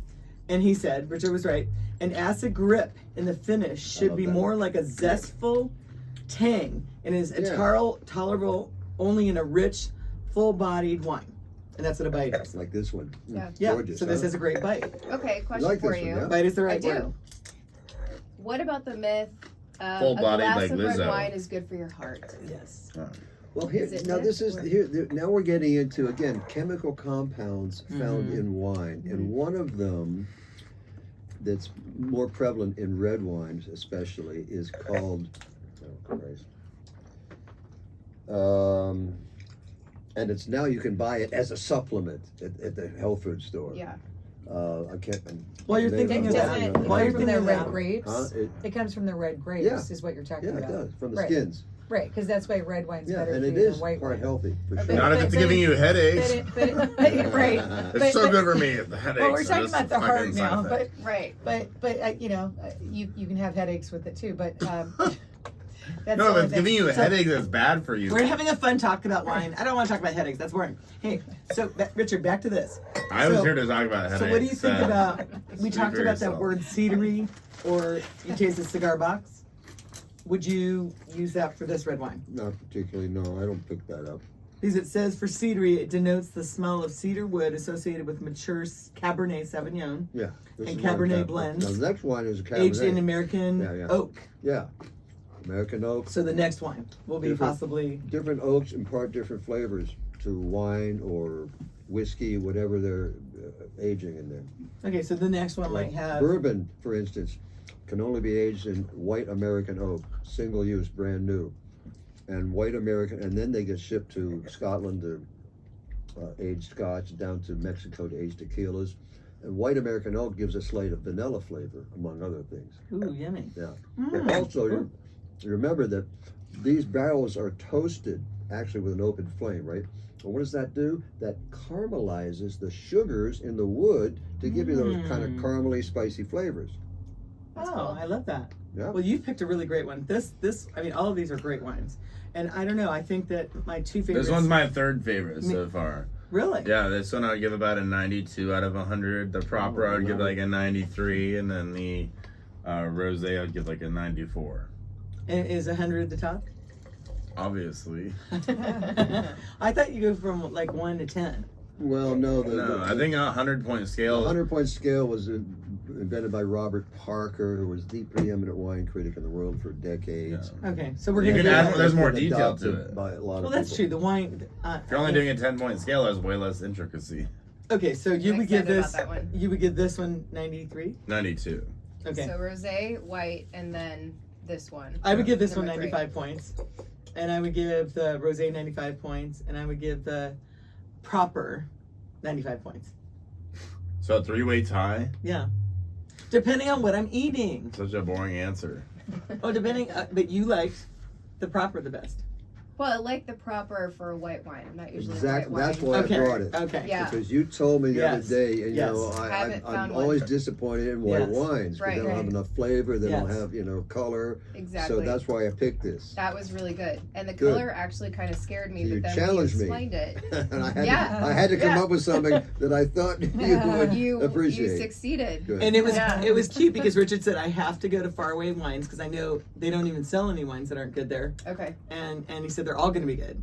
[SPEAKER 1] and he said Richard was right. An acid grip in the finish should
[SPEAKER 4] love
[SPEAKER 1] be
[SPEAKER 4] that.
[SPEAKER 1] more like a zestful tang, and is
[SPEAKER 4] Yeah.
[SPEAKER 1] tolerable only in a rich, full-bodied wine, and that's what a bite is.
[SPEAKER 4] Like this one.
[SPEAKER 3] Yeah.
[SPEAKER 1] Yeah.
[SPEAKER 4] Gorgeous,
[SPEAKER 1] So this
[SPEAKER 4] huh?
[SPEAKER 1] is a great bite.
[SPEAKER 3] Okay, question
[SPEAKER 4] like
[SPEAKER 3] for
[SPEAKER 4] this one,
[SPEAKER 3] you.
[SPEAKER 4] yeah?
[SPEAKER 1] Bite is the right
[SPEAKER 3] I do.
[SPEAKER 1] word.
[SPEAKER 3] What about the myth? A
[SPEAKER 2] Full-bodied
[SPEAKER 3] glass
[SPEAKER 2] like
[SPEAKER 3] of red
[SPEAKER 2] Lizzo.
[SPEAKER 3] wine is good for your heart.
[SPEAKER 1] Yes.
[SPEAKER 4] Well, here
[SPEAKER 3] Is it
[SPEAKER 4] now.
[SPEAKER 3] myth
[SPEAKER 4] This is
[SPEAKER 3] or-
[SPEAKER 4] here. Now we're getting into again chemical compounds found
[SPEAKER 1] Mhm.
[SPEAKER 4] in wine, and one of them that's more prevalent in red wines, especially, is called. Oh Christ. And it's now you can buy it as a supplement at the health food store.
[SPEAKER 3] Yeah.
[SPEAKER 4] I can't.
[SPEAKER 1] While you're
[SPEAKER 4] name
[SPEAKER 1] thinking
[SPEAKER 4] of
[SPEAKER 1] of
[SPEAKER 4] it.
[SPEAKER 1] that,
[SPEAKER 5] Doesn't it
[SPEAKER 1] while you're
[SPEAKER 5] come from their
[SPEAKER 1] thinking
[SPEAKER 5] red
[SPEAKER 1] of that,
[SPEAKER 5] grapes?
[SPEAKER 4] Huh?
[SPEAKER 5] It comes from the red grapes,
[SPEAKER 4] Yeah.
[SPEAKER 5] is what you're talking
[SPEAKER 4] Yeah, it
[SPEAKER 5] about.
[SPEAKER 4] does from the
[SPEAKER 5] Right.
[SPEAKER 4] skins.
[SPEAKER 5] Right, because that's why red wine's
[SPEAKER 4] Yeah,
[SPEAKER 5] better
[SPEAKER 4] and
[SPEAKER 5] for
[SPEAKER 4] it
[SPEAKER 5] you than
[SPEAKER 4] is
[SPEAKER 5] white
[SPEAKER 4] quite
[SPEAKER 5] wine.
[SPEAKER 4] healthy for
[SPEAKER 5] But-
[SPEAKER 4] sure.
[SPEAKER 2] Not if it's
[SPEAKER 5] but
[SPEAKER 2] giving you headaches.
[SPEAKER 5] Right.
[SPEAKER 2] It's so good for me. The headaches.
[SPEAKER 5] Well, we're
[SPEAKER 2] are
[SPEAKER 5] talking
[SPEAKER 2] just
[SPEAKER 5] about the
[SPEAKER 2] a fucking
[SPEAKER 5] heart
[SPEAKER 2] side
[SPEAKER 5] now,
[SPEAKER 2] effect.
[SPEAKER 3] Right.
[SPEAKER 5] but you know, you can have headaches with it too. But that's
[SPEAKER 2] No,
[SPEAKER 5] the
[SPEAKER 2] if
[SPEAKER 5] only
[SPEAKER 2] it's
[SPEAKER 5] thing.
[SPEAKER 2] giving you a headache, that's bad for you.
[SPEAKER 1] we're having a fun talk about wine. I don't want to talk about headaches. That's boring. Hey, so Richard, back to this.
[SPEAKER 2] I was
[SPEAKER 1] So-
[SPEAKER 2] here to talk about headaches.
[SPEAKER 1] So what do you think about? We
[SPEAKER 2] speak
[SPEAKER 1] talked
[SPEAKER 2] for
[SPEAKER 1] about that
[SPEAKER 2] yourself.
[SPEAKER 1] word cedary, or you taste a cigar box. Would you use that for this red wine?
[SPEAKER 4] Not particularly. No, I don't pick that up.
[SPEAKER 1] Because it says for cedary, it denotes the smell of cedar wood associated with mature Cabernet Sauvignon,
[SPEAKER 4] Yeah. This
[SPEAKER 1] And
[SPEAKER 4] is not a
[SPEAKER 1] Cabernet
[SPEAKER 4] Cab-
[SPEAKER 1] blends.
[SPEAKER 4] Now, the next wine is a Cabernet.
[SPEAKER 1] aged in American
[SPEAKER 4] Yeah.
[SPEAKER 1] oak.
[SPEAKER 4] Yeah. American oak.
[SPEAKER 1] So the next wine will be
[SPEAKER 4] Different-
[SPEAKER 1] possibly
[SPEAKER 4] Different oaks impart different flavors to wine or whiskey, whatever they're aging in there.
[SPEAKER 1] okay. So the next one might have
[SPEAKER 4] Bourbon, for instance, can only be aged in white American oak, single use, brand new. And white American, and then they get shipped to Scotland to age Scotch, down to Mexico to age tequilas. And white American oak gives a slate of vanilla flavor, among other things.
[SPEAKER 1] ooh yummy.
[SPEAKER 4] Yeah.
[SPEAKER 1] Mm.
[SPEAKER 4] But also, you remember that these barrels are toasted actually with an open flame, right? And what does that do? That caramelizes the sugars in the wood to give you those kind of caramely, spicy flavors.
[SPEAKER 3] That's
[SPEAKER 1] Oh,
[SPEAKER 3] cool.
[SPEAKER 1] I love that.
[SPEAKER 4] Yeah.
[SPEAKER 1] Well, you've picked a really great one. I mean, all of these are great wines. And I don't know, I think that my two favorites.
[SPEAKER 2] This one's my third favorite so far.
[SPEAKER 1] Really?
[SPEAKER 2] Yeah, this one I would give about a 92 out of 100. The proper I would give like a 93, and then the rosé I would give like a 94.
[SPEAKER 1] And is 100 the top?
[SPEAKER 2] Obviously.
[SPEAKER 1] I thought you go from like 1 to 10.
[SPEAKER 4] Well, no,
[SPEAKER 2] No, I think a 100-point scale.
[SPEAKER 4] the 100-point scale was invented by Robert Parker, who was the preeminent wine critic in the world for decades.
[SPEAKER 2] Yeah.
[SPEAKER 1] Okay, so we're
[SPEAKER 2] You
[SPEAKER 1] going
[SPEAKER 2] can
[SPEAKER 1] to
[SPEAKER 2] add-
[SPEAKER 1] do
[SPEAKER 2] there's more
[SPEAKER 4] Been
[SPEAKER 2] detail to
[SPEAKER 4] adopted
[SPEAKER 2] it.
[SPEAKER 4] by a lot
[SPEAKER 1] Well,
[SPEAKER 4] of
[SPEAKER 1] that's true.
[SPEAKER 4] people.
[SPEAKER 1] The wine.
[SPEAKER 2] If you're only doing a 10-point scale, there's way less intricacy.
[SPEAKER 1] Okay, so you
[SPEAKER 3] I'm
[SPEAKER 1] would give
[SPEAKER 3] excited
[SPEAKER 1] this.
[SPEAKER 3] about that one.
[SPEAKER 1] You would give this one 93.
[SPEAKER 2] 92.
[SPEAKER 1] Okay,
[SPEAKER 3] So rosé, white, and then this one.
[SPEAKER 1] I would give this one
[SPEAKER 3] Number
[SPEAKER 1] 95 points, and I would give the rosé 95 points, and I would give the proper 95 points.
[SPEAKER 2] So a 3-way tie?
[SPEAKER 1] Yeah, depending on what I'm eating.
[SPEAKER 2] Such a boring answer.
[SPEAKER 1] Oh, depending. But you liked the proper the best.
[SPEAKER 3] Well, I like the proper for a white wine. I'm not usually
[SPEAKER 4] Exactly.
[SPEAKER 3] a white
[SPEAKER 4] That's
[SPEAKER 3] wine.
[SPEAKER 4] why
[SPEAKER 1] Okay.
[SPEAKER 4] I brought it.
[SPEAKER 1] Okay.
[SPEAKER 3] Yeah.
[SPEAKER 4] Because you told me the
[SPEAKER 1] Yes.
[SPEAKER 4] other day, and you
[SPEAKER 1] Yes.
[SPEAKER 4] know,
[SPEAKER 3] Haven't
[SPEAKER 4] I'm
[SPEAKER 3] found one.
[SPEAKER 4] always disappointed in white
[SPEAKER 1] Yes.
[SPEAKER 4] wines because
[SPEAKER 3] Right.
[SPEAKER 4] they don't have
[SPEAKER 5] Right.
[SPEAKER 4] enough flavor, they don't
[SPEAKER 1] Yes.
[SPEAKER 4] have, color.
[SPEAKER 3] Exactly.
[SPEAKER 4] So that's why I picked this.
[SPEAKER 3] That was really good. And the
[SPEAKER 4] Good.
[SPEAKER 3] color actually kind of scared me,
[SPEAKER 4] So you
[SPEAKER 3] but then when you
[SPEAKER 4] challenged me.
[SPEAKER 3] explained it,
[SPEAKER 4] And I had,
[SPEAKER 3] Yeah.
[SPEAKER 4] I had to come
[SPEAKER 3] Yeah.
[SPEAKER 4] up with something that I thought you would
[SPEAKER 3] you
[SPEAKER 4] appreciate.
[SPEAKER 3] succeeded.
[SPEAKER 4] Good.
[SPEAKER 1] And it was
[SPEAKER 3] Yeah.
[SPEAKER 1] it was cute because Richard said I have to go to faraway wines because I know they don't even sell any wines that aren't good there,
[SPEAKER 3] Okay.
[SPEAKER 1] and he said they're all going to be good.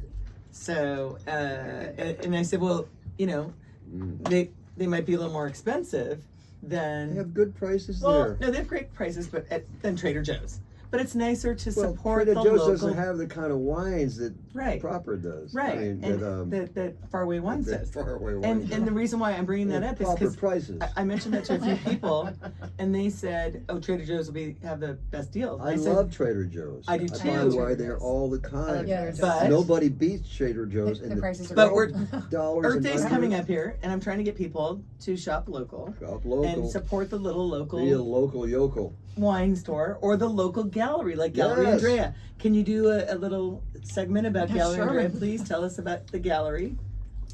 [SPEAKER 1] So and I said, well,
[SPEAKER 4] Mm.
[SPEAKER 1] they might be a little more expensive
[SPEAKER 4] They
[SPEAKER 1] than
[SPEAKER 4] have good prices
[SPEAKER 1] well,
[SPEAKER 4] there.
[SPEAKER 1] no, they have great prices, but than Trader Joe's. But it's nicer to
[SPEAKER 4] Well,
[SPEAKER 1] support
[SPEAKER 4] Trader
[SPEAKER 1] the
[SPEAKER 4] Joe's
[SPEAKER 1] local,
[SPEAKER 4] doesn't have the kind of wines that
[SPEAKER 1] right,
[SPEAKER 4] Proper does.
[SPEAKER 1] right,
[SPEAKER 4] I mean,
[SPEAKER 1] and that faraway wines
[SPEAKER 4] that
[SPEAKER 1] does.
[SPEAKER 4] faraway
[SPEAKER 1] And
[SPEAKER 4] wines.
[SPEAKER 1] and the reason why I'm bringing that
[SPEAKER 4] They have
[SPEAKER 1] up is
[SPEAKER 4] proper
[SPEAKER 1] because
[SPEAKER 4] prices.
[SPEAKER 1] I mentioned that to a few people, and they said, "Oh, Trader Joe's will have the best deals."
[SPEAKER 4] I
[SPEAKER 1] said,
[SPEAKER 4] love Trader Joe's.
[SPEAKER 1] I do
[SPEAKER 4] I
[SPEAKER 1] too.
[SPEAKER 4] find why they're all the
[SPEAKER 3] I love
[SPEAKER 4] time.
[SPEAKER 5] Yeah,
[SPEAKER 3] Trader Joe's.
[SPEAKER 1] but-
[SPEAKER 4] Nobody beats Trader Joe's
[SPEAKER 5] The
[SPEAKER 4] in the
[SPEAKER 5] prices are
[SPEAKER 1] But
[SPEAKER 5] great.
[SPEAKER 1] we're-
[SPEAKER 4] dollars.
[SPEAKER 1] Earth
[SPEAKER 4] and
[SPEAKER 1] Day's
[SPEAKER 4] under.
[SPEAKER 1] coming up here, and I'm trying to get people to shop local
[SPEAKER 4] Shop
[SPEAKER 1] and
[SPEAKER 4] local.
[SPEAKER 1] support the little local
[SPEAKER 4] Be a local yokel.
[SPEAKER 1] wine store or the local gallery, like Gallery
[SPEAKER 4] Yes.
[SPEAKER 1] Andrea. Can you do a little segment about
[SPEAKER 5] Yeah,
[SPEAKER 1] Gallery
[SPEAKER 5] sure.
[SPEAKER 1] Andrea, please? Tell us about the gallery,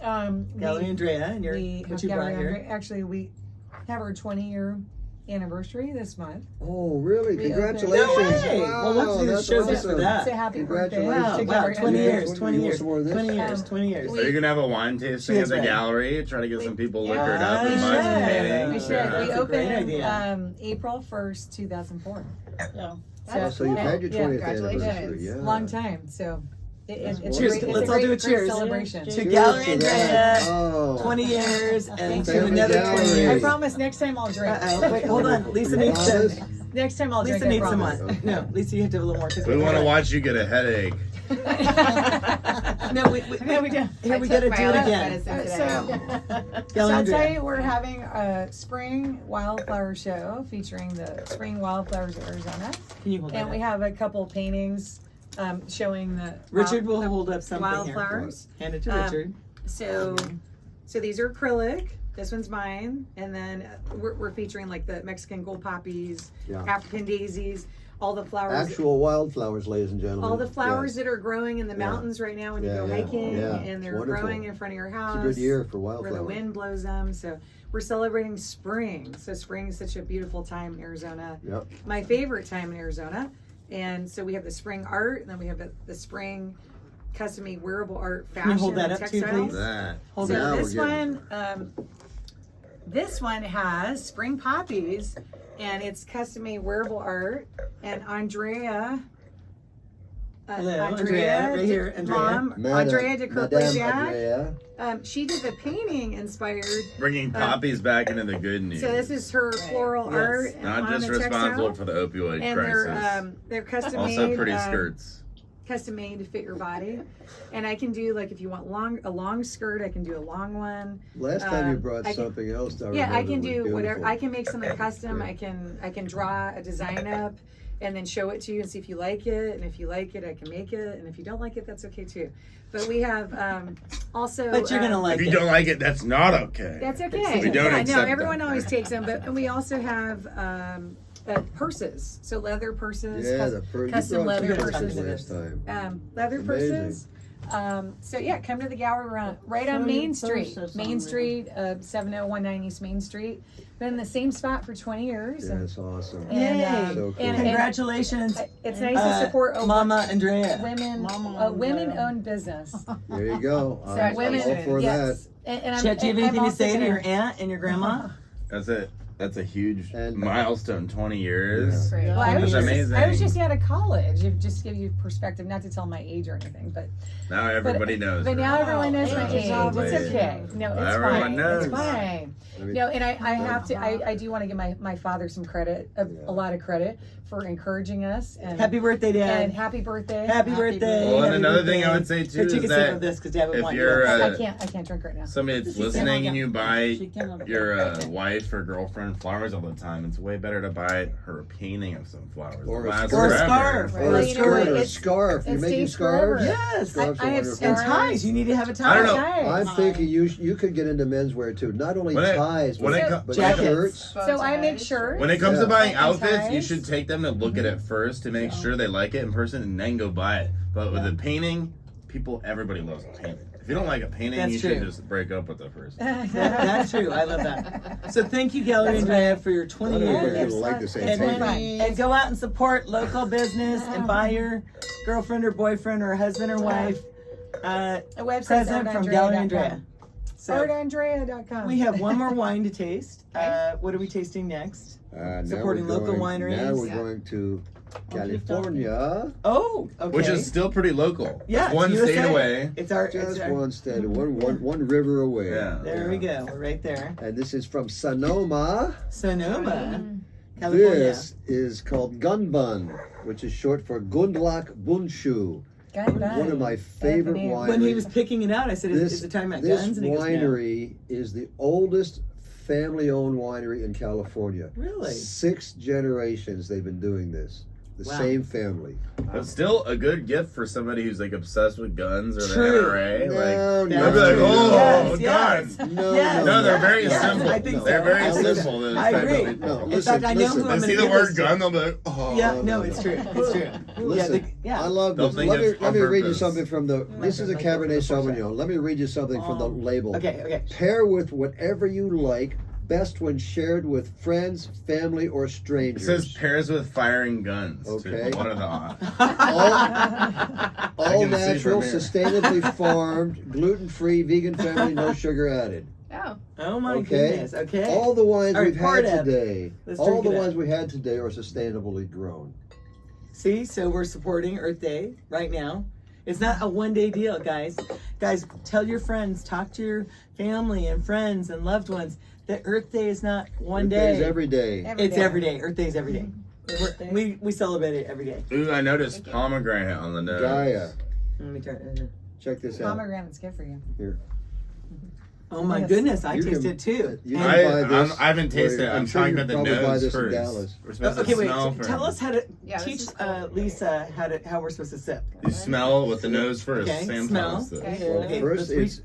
[SPEAKER 1] Gallery
[SPEAKER 5] We
[SPEAKER 1] Andrea, and
[SPEAKER 5] we
[SPEAKER 1] what
[SPEAKER 5] have
[SPEAKER 1] you brought
[SPEAKER 5] Gallery
[SPEAKER 1] here.
[SPEAKER 5] Andre- Actually, we have our 20-year anniversary this month.
[SPEAKER 4] Oh, really?
[SPEAKER 5] We
[SPEAKER 4] Congratulations.
[SPEAKER 1] No way.
[SPEAKER 4] Wow,
[SPEAKER 1] Well, let's do the
[SPEAKER 4] that's
[SPEAKER 1] show just
[SPEAKER 4] awesome.
[SPEAKER 1] for that.
[SPEAKER 5] Say happy birthday.
[SPEAKER 4] Congratulations.
[SPEAKER 5] to
[SPEAKER 1] Wow,
[SPEAKER 5] Gallery
[SPEAKER 1] 20
[SPEAKER 5] Andrea.
[SPEAKER 1] years, 20
[SPEAKER 4] You want
[SPEAKER 1] years,
[SPEAKER 4] some more of this?
[SPEAKER 1] 20 years,
[SPEAKER 5] Um,
[SPEAKER 1] 20 years.
[SPEAKER 2] So you're going to have a wine tasting
[SPEAKER 1] She
[SPEAKER 2] at
[SPEAKER 1] is
[SPEAKER 2] the
[SPEAKER 1] right.
[SPEAKER 2] gallery? Try to get some people liquored up
[SPEAKER 1] We
[SPEAKER 2] and buy some
[SPEAKER 1] should.
[SPEAKER 2] paintings?
[SPEAKER 5] We should.
[SPEAKER 1] Yeah.
[SPEAKER 5] We
[SPEAKER 1] That's a great
[SPEAKER 5] opened
[SPEAKER 1] idea.
[SPEAKER 5] April 1st, 2004.
[SPEAKER 6] Yeah.
[SPEAKER 4] Oh, so you've had your
[SPEAKER 5] Yeah.
[SPEAKER 4] 20th
[SPEAKER 3] Congratulations.
[SPEAKER 4] anniversary. Yeah.
[SPEAKER 5] Long time. So it's
[SPEAKER 4] Cheers.
[SPEAKER 5] a great, it's
[SPEAKER 1] Let's
[SPEAKER 5] a
[SPEAKER 1] all
[SPEAKER 5] great,
[SPEAKER 1] do a
[SPEAKER 5] great
[SPEAKER 1] cheers.
[SPEAKER 5] celebration.
[SPEAKER 1] To
[SPEAKER 4] Cheers
[SPEAKER 1] Gallery
[SPEAKER 4] to
[SPEAKER 1] Andrea.
[SPEAKER 4] that. Oh.
[SPEAKER 1] 20 years and
[SPEAKER 5] Thank
[SPEAKER 1] to
[SPEAKER 5] you.
[SPEAKER 1] another
[SPEAKER 4] Gallery.
[SPEAKER 1] 20
[SPEAKER 5] I
[SPEAKER 1] years.
[SPEAKER 5] promise next time I'll drink.
[SPEAKER 1] Uh-oh. Wait, hold on. Lisa needs
[SPEAKER 4] Promise?
[SPEAKER 1] to.
[SPEAKER 5] Next time I'll drink.
[SPEAKER 1] Lisa
[SPEAKER 5] I
[SPEAKER 1] needs some
[SPEAKER 5] promise.
[SPEAKER 1] wine. No, Lisa, you have to have a little more. 'cause
[SPEAKER 2] We want to
[SPEAKER 1] gotta-
[SPEAKER 2] watch you get a headache.
[SPEAKER 1] No, we
[SPEAKER 5] Yeah, we do.
[SPEAKER 1] here
[SPEAKER 3] I
[SPEAKER 1] we
[SPEAKER 3] took
[SPEAKER 1] gotta
[SPEAKER 3] my
[SPEAKER 1] do it
[SPEAKER 3] allergy
[SPEAKER 1] again.
[SPEAKER 3] medicine today.
[SPEAKER 5] So
[SPEAKER 1] Gallery
[SPEAKER 5] I'll
[SPEAKER 1] Andrea.
[SPEAKER 5] tell you, we're having a spring wildflower show featuring the spring wildflowers of Arizona,
[SPEAKER 1] Can you hold that
[SPEAKER 5] and we
[SPEAKER 1] up?
[SPEAKER 5] have a couple paintings showing the
[SPEAKER 1] Richard will
[SPEAKER 5] the
[SPEAKER 1] hold up something here.
[SPEAKER 5] wildflowers.
[SPEAKER 1] Hand it to
[SPEAKER 5] Um,
[SPEAKER 1] Richard.
[SPEAKER 5] So these are acrylic. This one's mine, and then we're featuring like the Mexican gold poppies,
[SPEAKER 4] Yeah.
[SPEAKER 5] African daisies, all the flowers.
[SPEAKER 4] Actual wildflowers, ladies and gentlemen.
[SPEAKER 5] All the flowers
[SPEAKER 4] Yes.
[SPEAKER 5] that are growing in the
[SPEAKER 4] Yeah.
[SPEAKER 5] mountains right now when you
[SPEAKER 4] Yeah,
[SPEAKER 5] go
[SPEAKER 4] yeah,
[SPEAKER 5] hiking,
[SPEAKER 4] yeah.
[SPEAKER 5] and they're
[SPEAKER 4] Wonderful.
[SPEAKER 5] growing in front of your house.
[SPEAKER 4] It's a good year for
[SPEAKER 5] where the
[SPEAKER 4] wildflowers.
[SPEAKER 5] wind blows them. So we're celebrating spring. So spring is such a beautiful time in Arizona.
[SPEAKER 4] Yep.
[SPEAKER 5] My favorite time in Arizona. And so we have the spring art, and then we have the spring custom-made wearable art fashion
[SPEAKER 1] you hold that
[SPEAKER 5] and
[SPEAKER 1] up too,
[SPEAKER 5] textiles.
[SPEAKER 1] please?
[SPEAKER 2] That.
[SPEAKER 1] Hold
[SPEAKER 5] So
[SPEAKER 1] it.
[SPEAKER 4] Now
[SPEAKER 5] this
[SPEAKER 4] we're getting-
[SPEAKER 5] one, this one has spring poppies, and it's custom-made wearable art. And Andrea,
[SPEAKER 1] Hello, Andrea, right here, Andrea.
[SPEAKER 5] Mom,
[SPEAKER 4] Madam-
[SPEAKER 5] Andrea de
[SPEAKER 4] Madame
[SPEAKER 5] Corposia.
[SPEAKER 4] Andrea.
[SPEAKER 5] She did the painting inspired.
[SPEAKER 2] Bringing poppies back into the good news.
[SPEAKER 5] So this is her floral
[SPEAKER 1] Yes.
[SPEAKER 5] art.
[SPEAKER 2] Not
[SPEAKER 5] on
[SPEAKER 2] just
[SPEAKER 5] the
[SPEAKER 2] responsible
[SPEAKER 5] textile.
[SPEAKER 2] for the opioid
[SPEAKER 5] And
[SPEAKER 2] crisis.
[SPEAKER 5] they're custom
[SPEAKER 2] Also
[SPEAKER 5] made.
[SPEAKER 2] pretty skirts.
[SPEAKER 5] Custom made to fit your body, and I can do like if you want a long skirt, I can do a long one.
[SPEAKER 4] Last time you
[SPEAKER 5] Um,
[SPEAKER 4] brought
[SPEAKER 5] I can-
[SPEAKER 4] something else. I
[SPEAKER 5] Yeah, I
[SPEAKER 4] remember
[SPEAKER 5] can
[SPEAKER 4] was
[SPEAKER 5] do whatever.
[SPEAKER 4] beautiful.
[SPEAKER 5] I can make something custom.
[SPEAKER 4] Yeah.
[SPEAKER 5] I can draw a design up, and then show it to you and see if you like it. And if you like it, I can make it. And if you don't like it, that's okay too. But we have also.
[SPEAKER 1] But you're gonna like
[SPEAKER 2] If you
[SPEAKER 1] it.
[SPEAKER 2] don't like it, that's not okay.
[SPEAKER 5] That's okay.
[SPEAKER 2] We don't
[SPEAKER 5] yeah, no,
[SPEAKER 2] accept
[SPEAKER 5] everyone
[SPEAKER 2] that.
[SPEAKER 5] always takes them. But and we also have purses. So leather purses.
[SPEAKER 4] Yeah, the
[SPEAKER 5] custom leather
[SPEAKER 4] purses
[SPEAKER 5] purses.
[SPEAKER 4] last time.
[SPEAKER 5] Leather
[SPEAKER 4] Amazing.
[SPEAKER 5] purses. So yeah, come to the gallery right on
[SPEAKER 6] Show
[SPEAKER 5] Main
[SPEAKER 6] your
[SPEAKER 5] Street.
[SPEAKER 6] purses
[SPEAKER 5] Main
[SPEAKER 6] on
[SPEAKER 5] Street, 70190 East Main Street. Been in the same spot for 20 years.
[SPEAKER 4] Yeah, it's awesome.
[SPEAKER 5] And,
[SPEAKER 1] Yay.
[SPEAKER 4] So cool.
[SPEAKER 5] and
[SPEAKER 1] Congratulations,
[SPEAKER 5] it's nice to support
[SPEAKER 1] Mama Andrea.
[SPEAKER 5] women-owned business.
[SPEAKER 4] There you go.
[SPEAKER 5] So
[SPEAKER 4] I'm
[SPEAKER 5] women,
[SPEAKER 4] all for
[SPEAKER 5] yes. And
[SPEAKER 1] Chet, do you have
[SPEAKER 5] I'm
[SPEAKER 1] anything to
[SPEAKER 5] also
[SPEAKER 1] say to
[SPEAKER 5] gonna-
[SPEAKER 1] your aunt and your grandma?
[SPEAKER 2] That's a huge
[SPEAKER 4] And-
[SPEAKER 2] milestone. 20 years.
[SPEAKER 3] Great.
[SPEAKER 5] Well, I
[SPEAKER 2] That's
[SPEAKER 5] was,
[SPEAKER 2] amazing.
[SPEAKER 5] I was just out of college. Just to give you perspective, not to tell my age or anything, but
[SPEAKER 2] Now everybody knows.
[SPEAKER 5] But
[SPEAKER 2] her.
[SPEAKER 5] now everyone knows my
[SPEAKER 6] Age
[SPEAKER 5] age.
[SPEAKER 6] is
[SPEAKER 5] It's
[SPEAKER 6] obvious.
[SPEAKER 5] okay. No, it's
[SPEAKER 2] Everyone
[SPEAKER 5] fine.
[SPEAKER 2] knows.
[SPEAKER 5] It's fine.
[SPEAKER 4] I mean,
[SPEAKER 5] No, and I have to. I do want to give my father some credit, a lot of credit for encouraging us. And
[SPEAKER 1] Happy birthday, Dad.
[SPEAKER 5] and happy birthday.
[SPEAKER 1] Happy birthday.
[SPEAKER 2] Well, and
[SPEAKER 1] Happy
[SPEAKER 2] another
[SPEAKER 1] birthday.
[SPEAKER 2] thing I would say too
[SPEAKER 1] But you
[SPEAKER 2] is
[SPEAKER 1] can
[SPEAKER 2] that
[SPEAKER 1] sip of this because Dad would
[SPEAKER 2] if
[SPEAKER 1] want
[SPEAKER 2] you're,
[SPEAKER 1] you.
[SPEAKER 5] I can't drink right now.
[SPEAKER 2] somebody that's
[SPEAKER 6] She
[SPEAKER 2] listening
[SPEAKER 6] cannot
[SPEAKER 2] and you buy
[SPEAKER 6] She cannot.
[SPEAKER 2] your wife or girlfriend flowers all the time, it's way better to buy her a painting of some flowers.
[SPEAKER 4] Or a
[SPEAKER 2] Lasts
[SPEAKER 1] Or a
[SPEAKER 2] forever.
[SPEAKER 1] scarf.
[SPEAKER 5] Right.
[SPEAKER 4] Or
[SPEAKER 5] Well,
[SPEAKER 4] a
[SPEAKER 5] you know
[SPEAKER 4] skirt
[SPEAKER 5] what?
[SPEAKER 4] or a
[SPEAKER 5] It's-
[SPEAKER 4] scarf.
[SPEAKER 5] it
[SPEAKER 4] You're making
[SPEAKER 5] stays forever.
[SPEAKER 4] scarves?
[SPEAKER 1] Yes.
[SPEAKER 4] Scarves
[SPEAKER 5] I
[SPEAKER 4] are
[SPEAKER 5] have
[SPEAKER 4] wonderful.
[SPEAKER 1] And
[SPEAKER 5] scarves.
[SPEAKER 1] ties. You need to have a tie.
[SPEAKER 2] I don't know.
[SPEAKER 5] Ties.
[SPEAKER 4] I'm thinking you could get into menswear too. Not only
[SPEAKER 2] When it-
[SPEAKER 4] ties,
[SPEAKER 2] when
[SPEAKER 4] but,
[SPEAKER 2] it co-
[SPEAKER 4] but
[SPEAKER 1] Jackets.
[SPEAKER 4] shirts.
[SPEAKER 5] So I make shirts.
[SPEAKER 2] When it comes to
[SPEAKER 4] Yeah.
[SPEAKER 2] buying
[SPEAKER 5] And
[SPEAKER 2] outfits, you
[SPEAKER 5] ties.
[SPEAKER 2] should take them to look at it first to make sure they like it in person and then go buy it. But with a painting, everybody loves a painting. If you don't like a painting,
[SPEAKER 1] That's
[SPEAKER 2] you
[SPEAKER 1] true.
[SPEAKER 2] should just break up with the person.
[SPEAKER 1] That's true. I love that. So thank you, Gallery Andrea, for your 20
[SPEAKER 4] Not everybody
[SPEAKER 1] years.
[SPEAKER 4] will like the same
[SPEAKER 1] And,
[SPEAKER 4] thing.
[SPEAKER 1] and go out and support local business and buy your girlfriend or boyfriend or husband or wife
[SPEAKER 5] A website
[SPEAKER 1] present from Gallery Andrea. So
[SPEAKER 5] ArtAndrea.com.
[SPEAKER 1] we have one more wine to taste. What are we tasting next?
[SPEAKER 4] Now
[SPEAKER 1] Supporting
[SPEAKER 4] we're
[SPEAKER 1] local
[SPEAKER 4] going-
[SPEAKER 1] wineries.
[SPEAKER 4] Now we're
[SPEAKER 3] Yeah.
[SPEAKER 4] going to
[SPEAKER 6] keep
[SPEAKER 4] California.
[SPEAKER 1] Oh, okay.
[SPEAKER 2] Which is still pretty local.
[SPEAKER 1] yeah,
[SPEAKER 2] It's one
[SPEAKER 1] it's
[SPEAKER 2] state
[SPEAKER 1] USA.
[SPEAKER 2] away.
[SPEAKER 1] It's our.
[SPEAKER 4] Just
[SPEAKER 1] It's our
[SPEAKER 4] one state, one river away.
[SPEAKER 2] Yeah.
[SPEAKER 1] there we go. We're right there.
[SPEAKER 4] And this is from Sonoma.
[SPEAKER 1] Sonoma, California.
[SPEAKER 4] This is called Gun Bun, which is short for Gundlach Bunshu. One of my favorite
[SPEAKER 5] Definitely.
[SPEAKER 4] wineries.
[SPEAKER 1] When he was picking it out, I said, "Is it talking about
[SPEAKER 4] this
[SPEAKER 1] guns?" And he goes, "No."
[SPEAKER 4] winery is the oldest family-owned winery in California.
[SPEAKER 1] Really?
[SPEAKER 4] 6 generations they've been doing this. The
[SPEAKER 1] Wow.
[SPEAKER 4] same family.
[SPEAKER 2] But still a good gift for somebody who's like obsessed with guns or
[SPEAKER 1] True.
[SPEAKER 2] the NRA.
[SPEAKER 4] No,
[SPEAKER 2] Like,
[SPEAKER 4] no,
[SPEAKER 2] they'll be like,
[SPEAKER 4] no.
[SPEAKER 2] oh,
[SPEAKER 1] Yes,
[SPEAKER 2] guns.
[SPEAKER 1] yes.
[SPEAKER 4] No,
[SPEAKER 1] Yes.
[SPEAKER 2] No, they're very
[SPEAKER 1] Yes,
[SPEAKER 2] simple.
[SPEAKER 1] I think
[SPEAKER 2] They're
[SPEAKER 1] so.
[SPEAKER 2] very
[SPEAKER 1] I think so.
[SPEAKER 2] simple. those
[SPEAKER 1] I
[SPEAKER 2] type of
[SPEAKER 1] agree.
[SPEAKER 2] people.
[SPEAKER 4] No,
[SPEAKER 1] In
[SPEAKER 4] listen,
[SPEAKER 1] fact, I know
[SPEAKER 4] listen.
[SPEAKER 1] who
[SPEAKER 2] They
[SPEAKER 1] I'm
[SPEAKER 2] see
[SPEAKER 1] going
[SPEAKER 2] the
[SPEAKER 1] to
[SPEAKER 2] word gun, they'll be like, oh.
[SPEAKER 1] Yeah, no, it's true. It's true.
[SPEAKER 4] Listen,
[SPEAKER 1] Yeah.
[SPEAKER 4] I love
[SPEAKER 2] They'll
[SPEAKER 4] this.
[SPEAKER 2] think
[SPEAKER 4] Let me,
[SPEAKER 2] it's
[SPEAKER 4] let
[SPEAKER 2] on
[SPEAKER 4] me read you
[SPEAKER 2] purpose.
[SPEAKER 4] something from the. This is a Cabernet Sauvignon. Let me read you something from the label.
[SPEAKER 1] Okay.
[SPEAKER 4] Pair with whatever you like. Best when shared with friends, family, or
[SPEAKER 2] It
[SPEAKER 4] strangers.
[SPEAKER 2] says pairs with firing guns.
[SPEAKER 4] Okay.
[SPEAKER 2] Too. What are the odds?
[SPEAKER 4] all
[SPEAKER 2] I can see
[SPEAKER 4] natural,
[SPEAKER 2] from here.
[SPEAKER 4] sustainably farmed, gluten-free, vegan-friendly, no sugar added.
[SPEAKER 3] Oh,
[SPEAKER 1] Oh my
[SPEAKER 4] Okay.
[SPEAKER 1] goodness. Okay.
[SPEAKER 4] All the wines
[SPEAKER 1] All right,
[SPEAKER 4] we've
[SPEAKER 1] pour
[SPEAKER 4] had
[SPEAKER 1] it up.
[SPEAKER 4] today,
[SPEAKER 1] Let's
[SPEAKER 4] all
[SPEAKER 1] drink
[SPEAKER 4] the
[SPEAKER 1] it up.
[SPEAKER 4] wines we had today are sustainably grown.
[SPEAKER 1] See, so we're supporting Earth Day right now. It's not a one-day deal, guys. Guys, tell your friends, talk to your family and friends and loved ones that Earth Day is not one
[SPEAKER 4] Earth
[SPEAKER 1] day.
[SPEAKER 4] Day is every day.
[SPEAKER 1] It's every day. Earth Day is every day. We celebrate it every day.
[SPEAKER 2] Ooh, I noticed pomegranate on the nose.
[SPEAKER 4] Gaia,
[SPEAKER 1] Let me try it.
[SPEAKER 4] check this out.
[SPEAKER 5] Pomegranate's good for you.
[SPEAKER 1] Oh my
[SPEAKER 5] Yes.
[SPEAKER 1] goodness, I
[SPEAKER 4] You
[SPEAKER 1] taste
[SPEAKER 4] can-
[SPEAKER 1] it too.
[SPEAKER 4] you
[SPEAKER 1] And-
[SPEAKER 4] can buy this
[SPEAKER 2] I haven't tasted it.
[SPEAKER 4] I'm
[SPEAKER 2] I'm
[SPEAKER 4] sure
[SPEAKER 2] talking
[SPEAKER 4] you
[SPEAKER 2] about the
[SPEAKER 4] probably buy
[SPEAKER 2] nose
[SPEAKER 4] this in
[SPEAKER 2] first.
[SPEAKER 4] Dallas.
[SPEAKER 2] We're supposed
[SPEAKER 1] okay,
[SPEAKER 2] to
[SPEAKER 1] wait.
[SPEAKER 2] smell
[SPEAKER 1] So tell us how to
[SPEAKER 3] Yeah, this
[SPEAKER 1] teach
[SPEAKER 3] is cool.
[SPEAKER 1] Lisa how we're supposed to sip.
[SPEAKER 2] You smell with the nose first.
[SPEAKER 1] Okay,
[SPEAKER 2] Sam
[SPEAKER 1] smell.
[SPEAKER 2] tells us.
[SPEAKER 3] Okay.
[SPEAKER 4] Well,
[SPEAKER 1] Okay,
[SPEAKER 4] first
[SPEAKER 1] let's read-
[SPEAKER 4] it's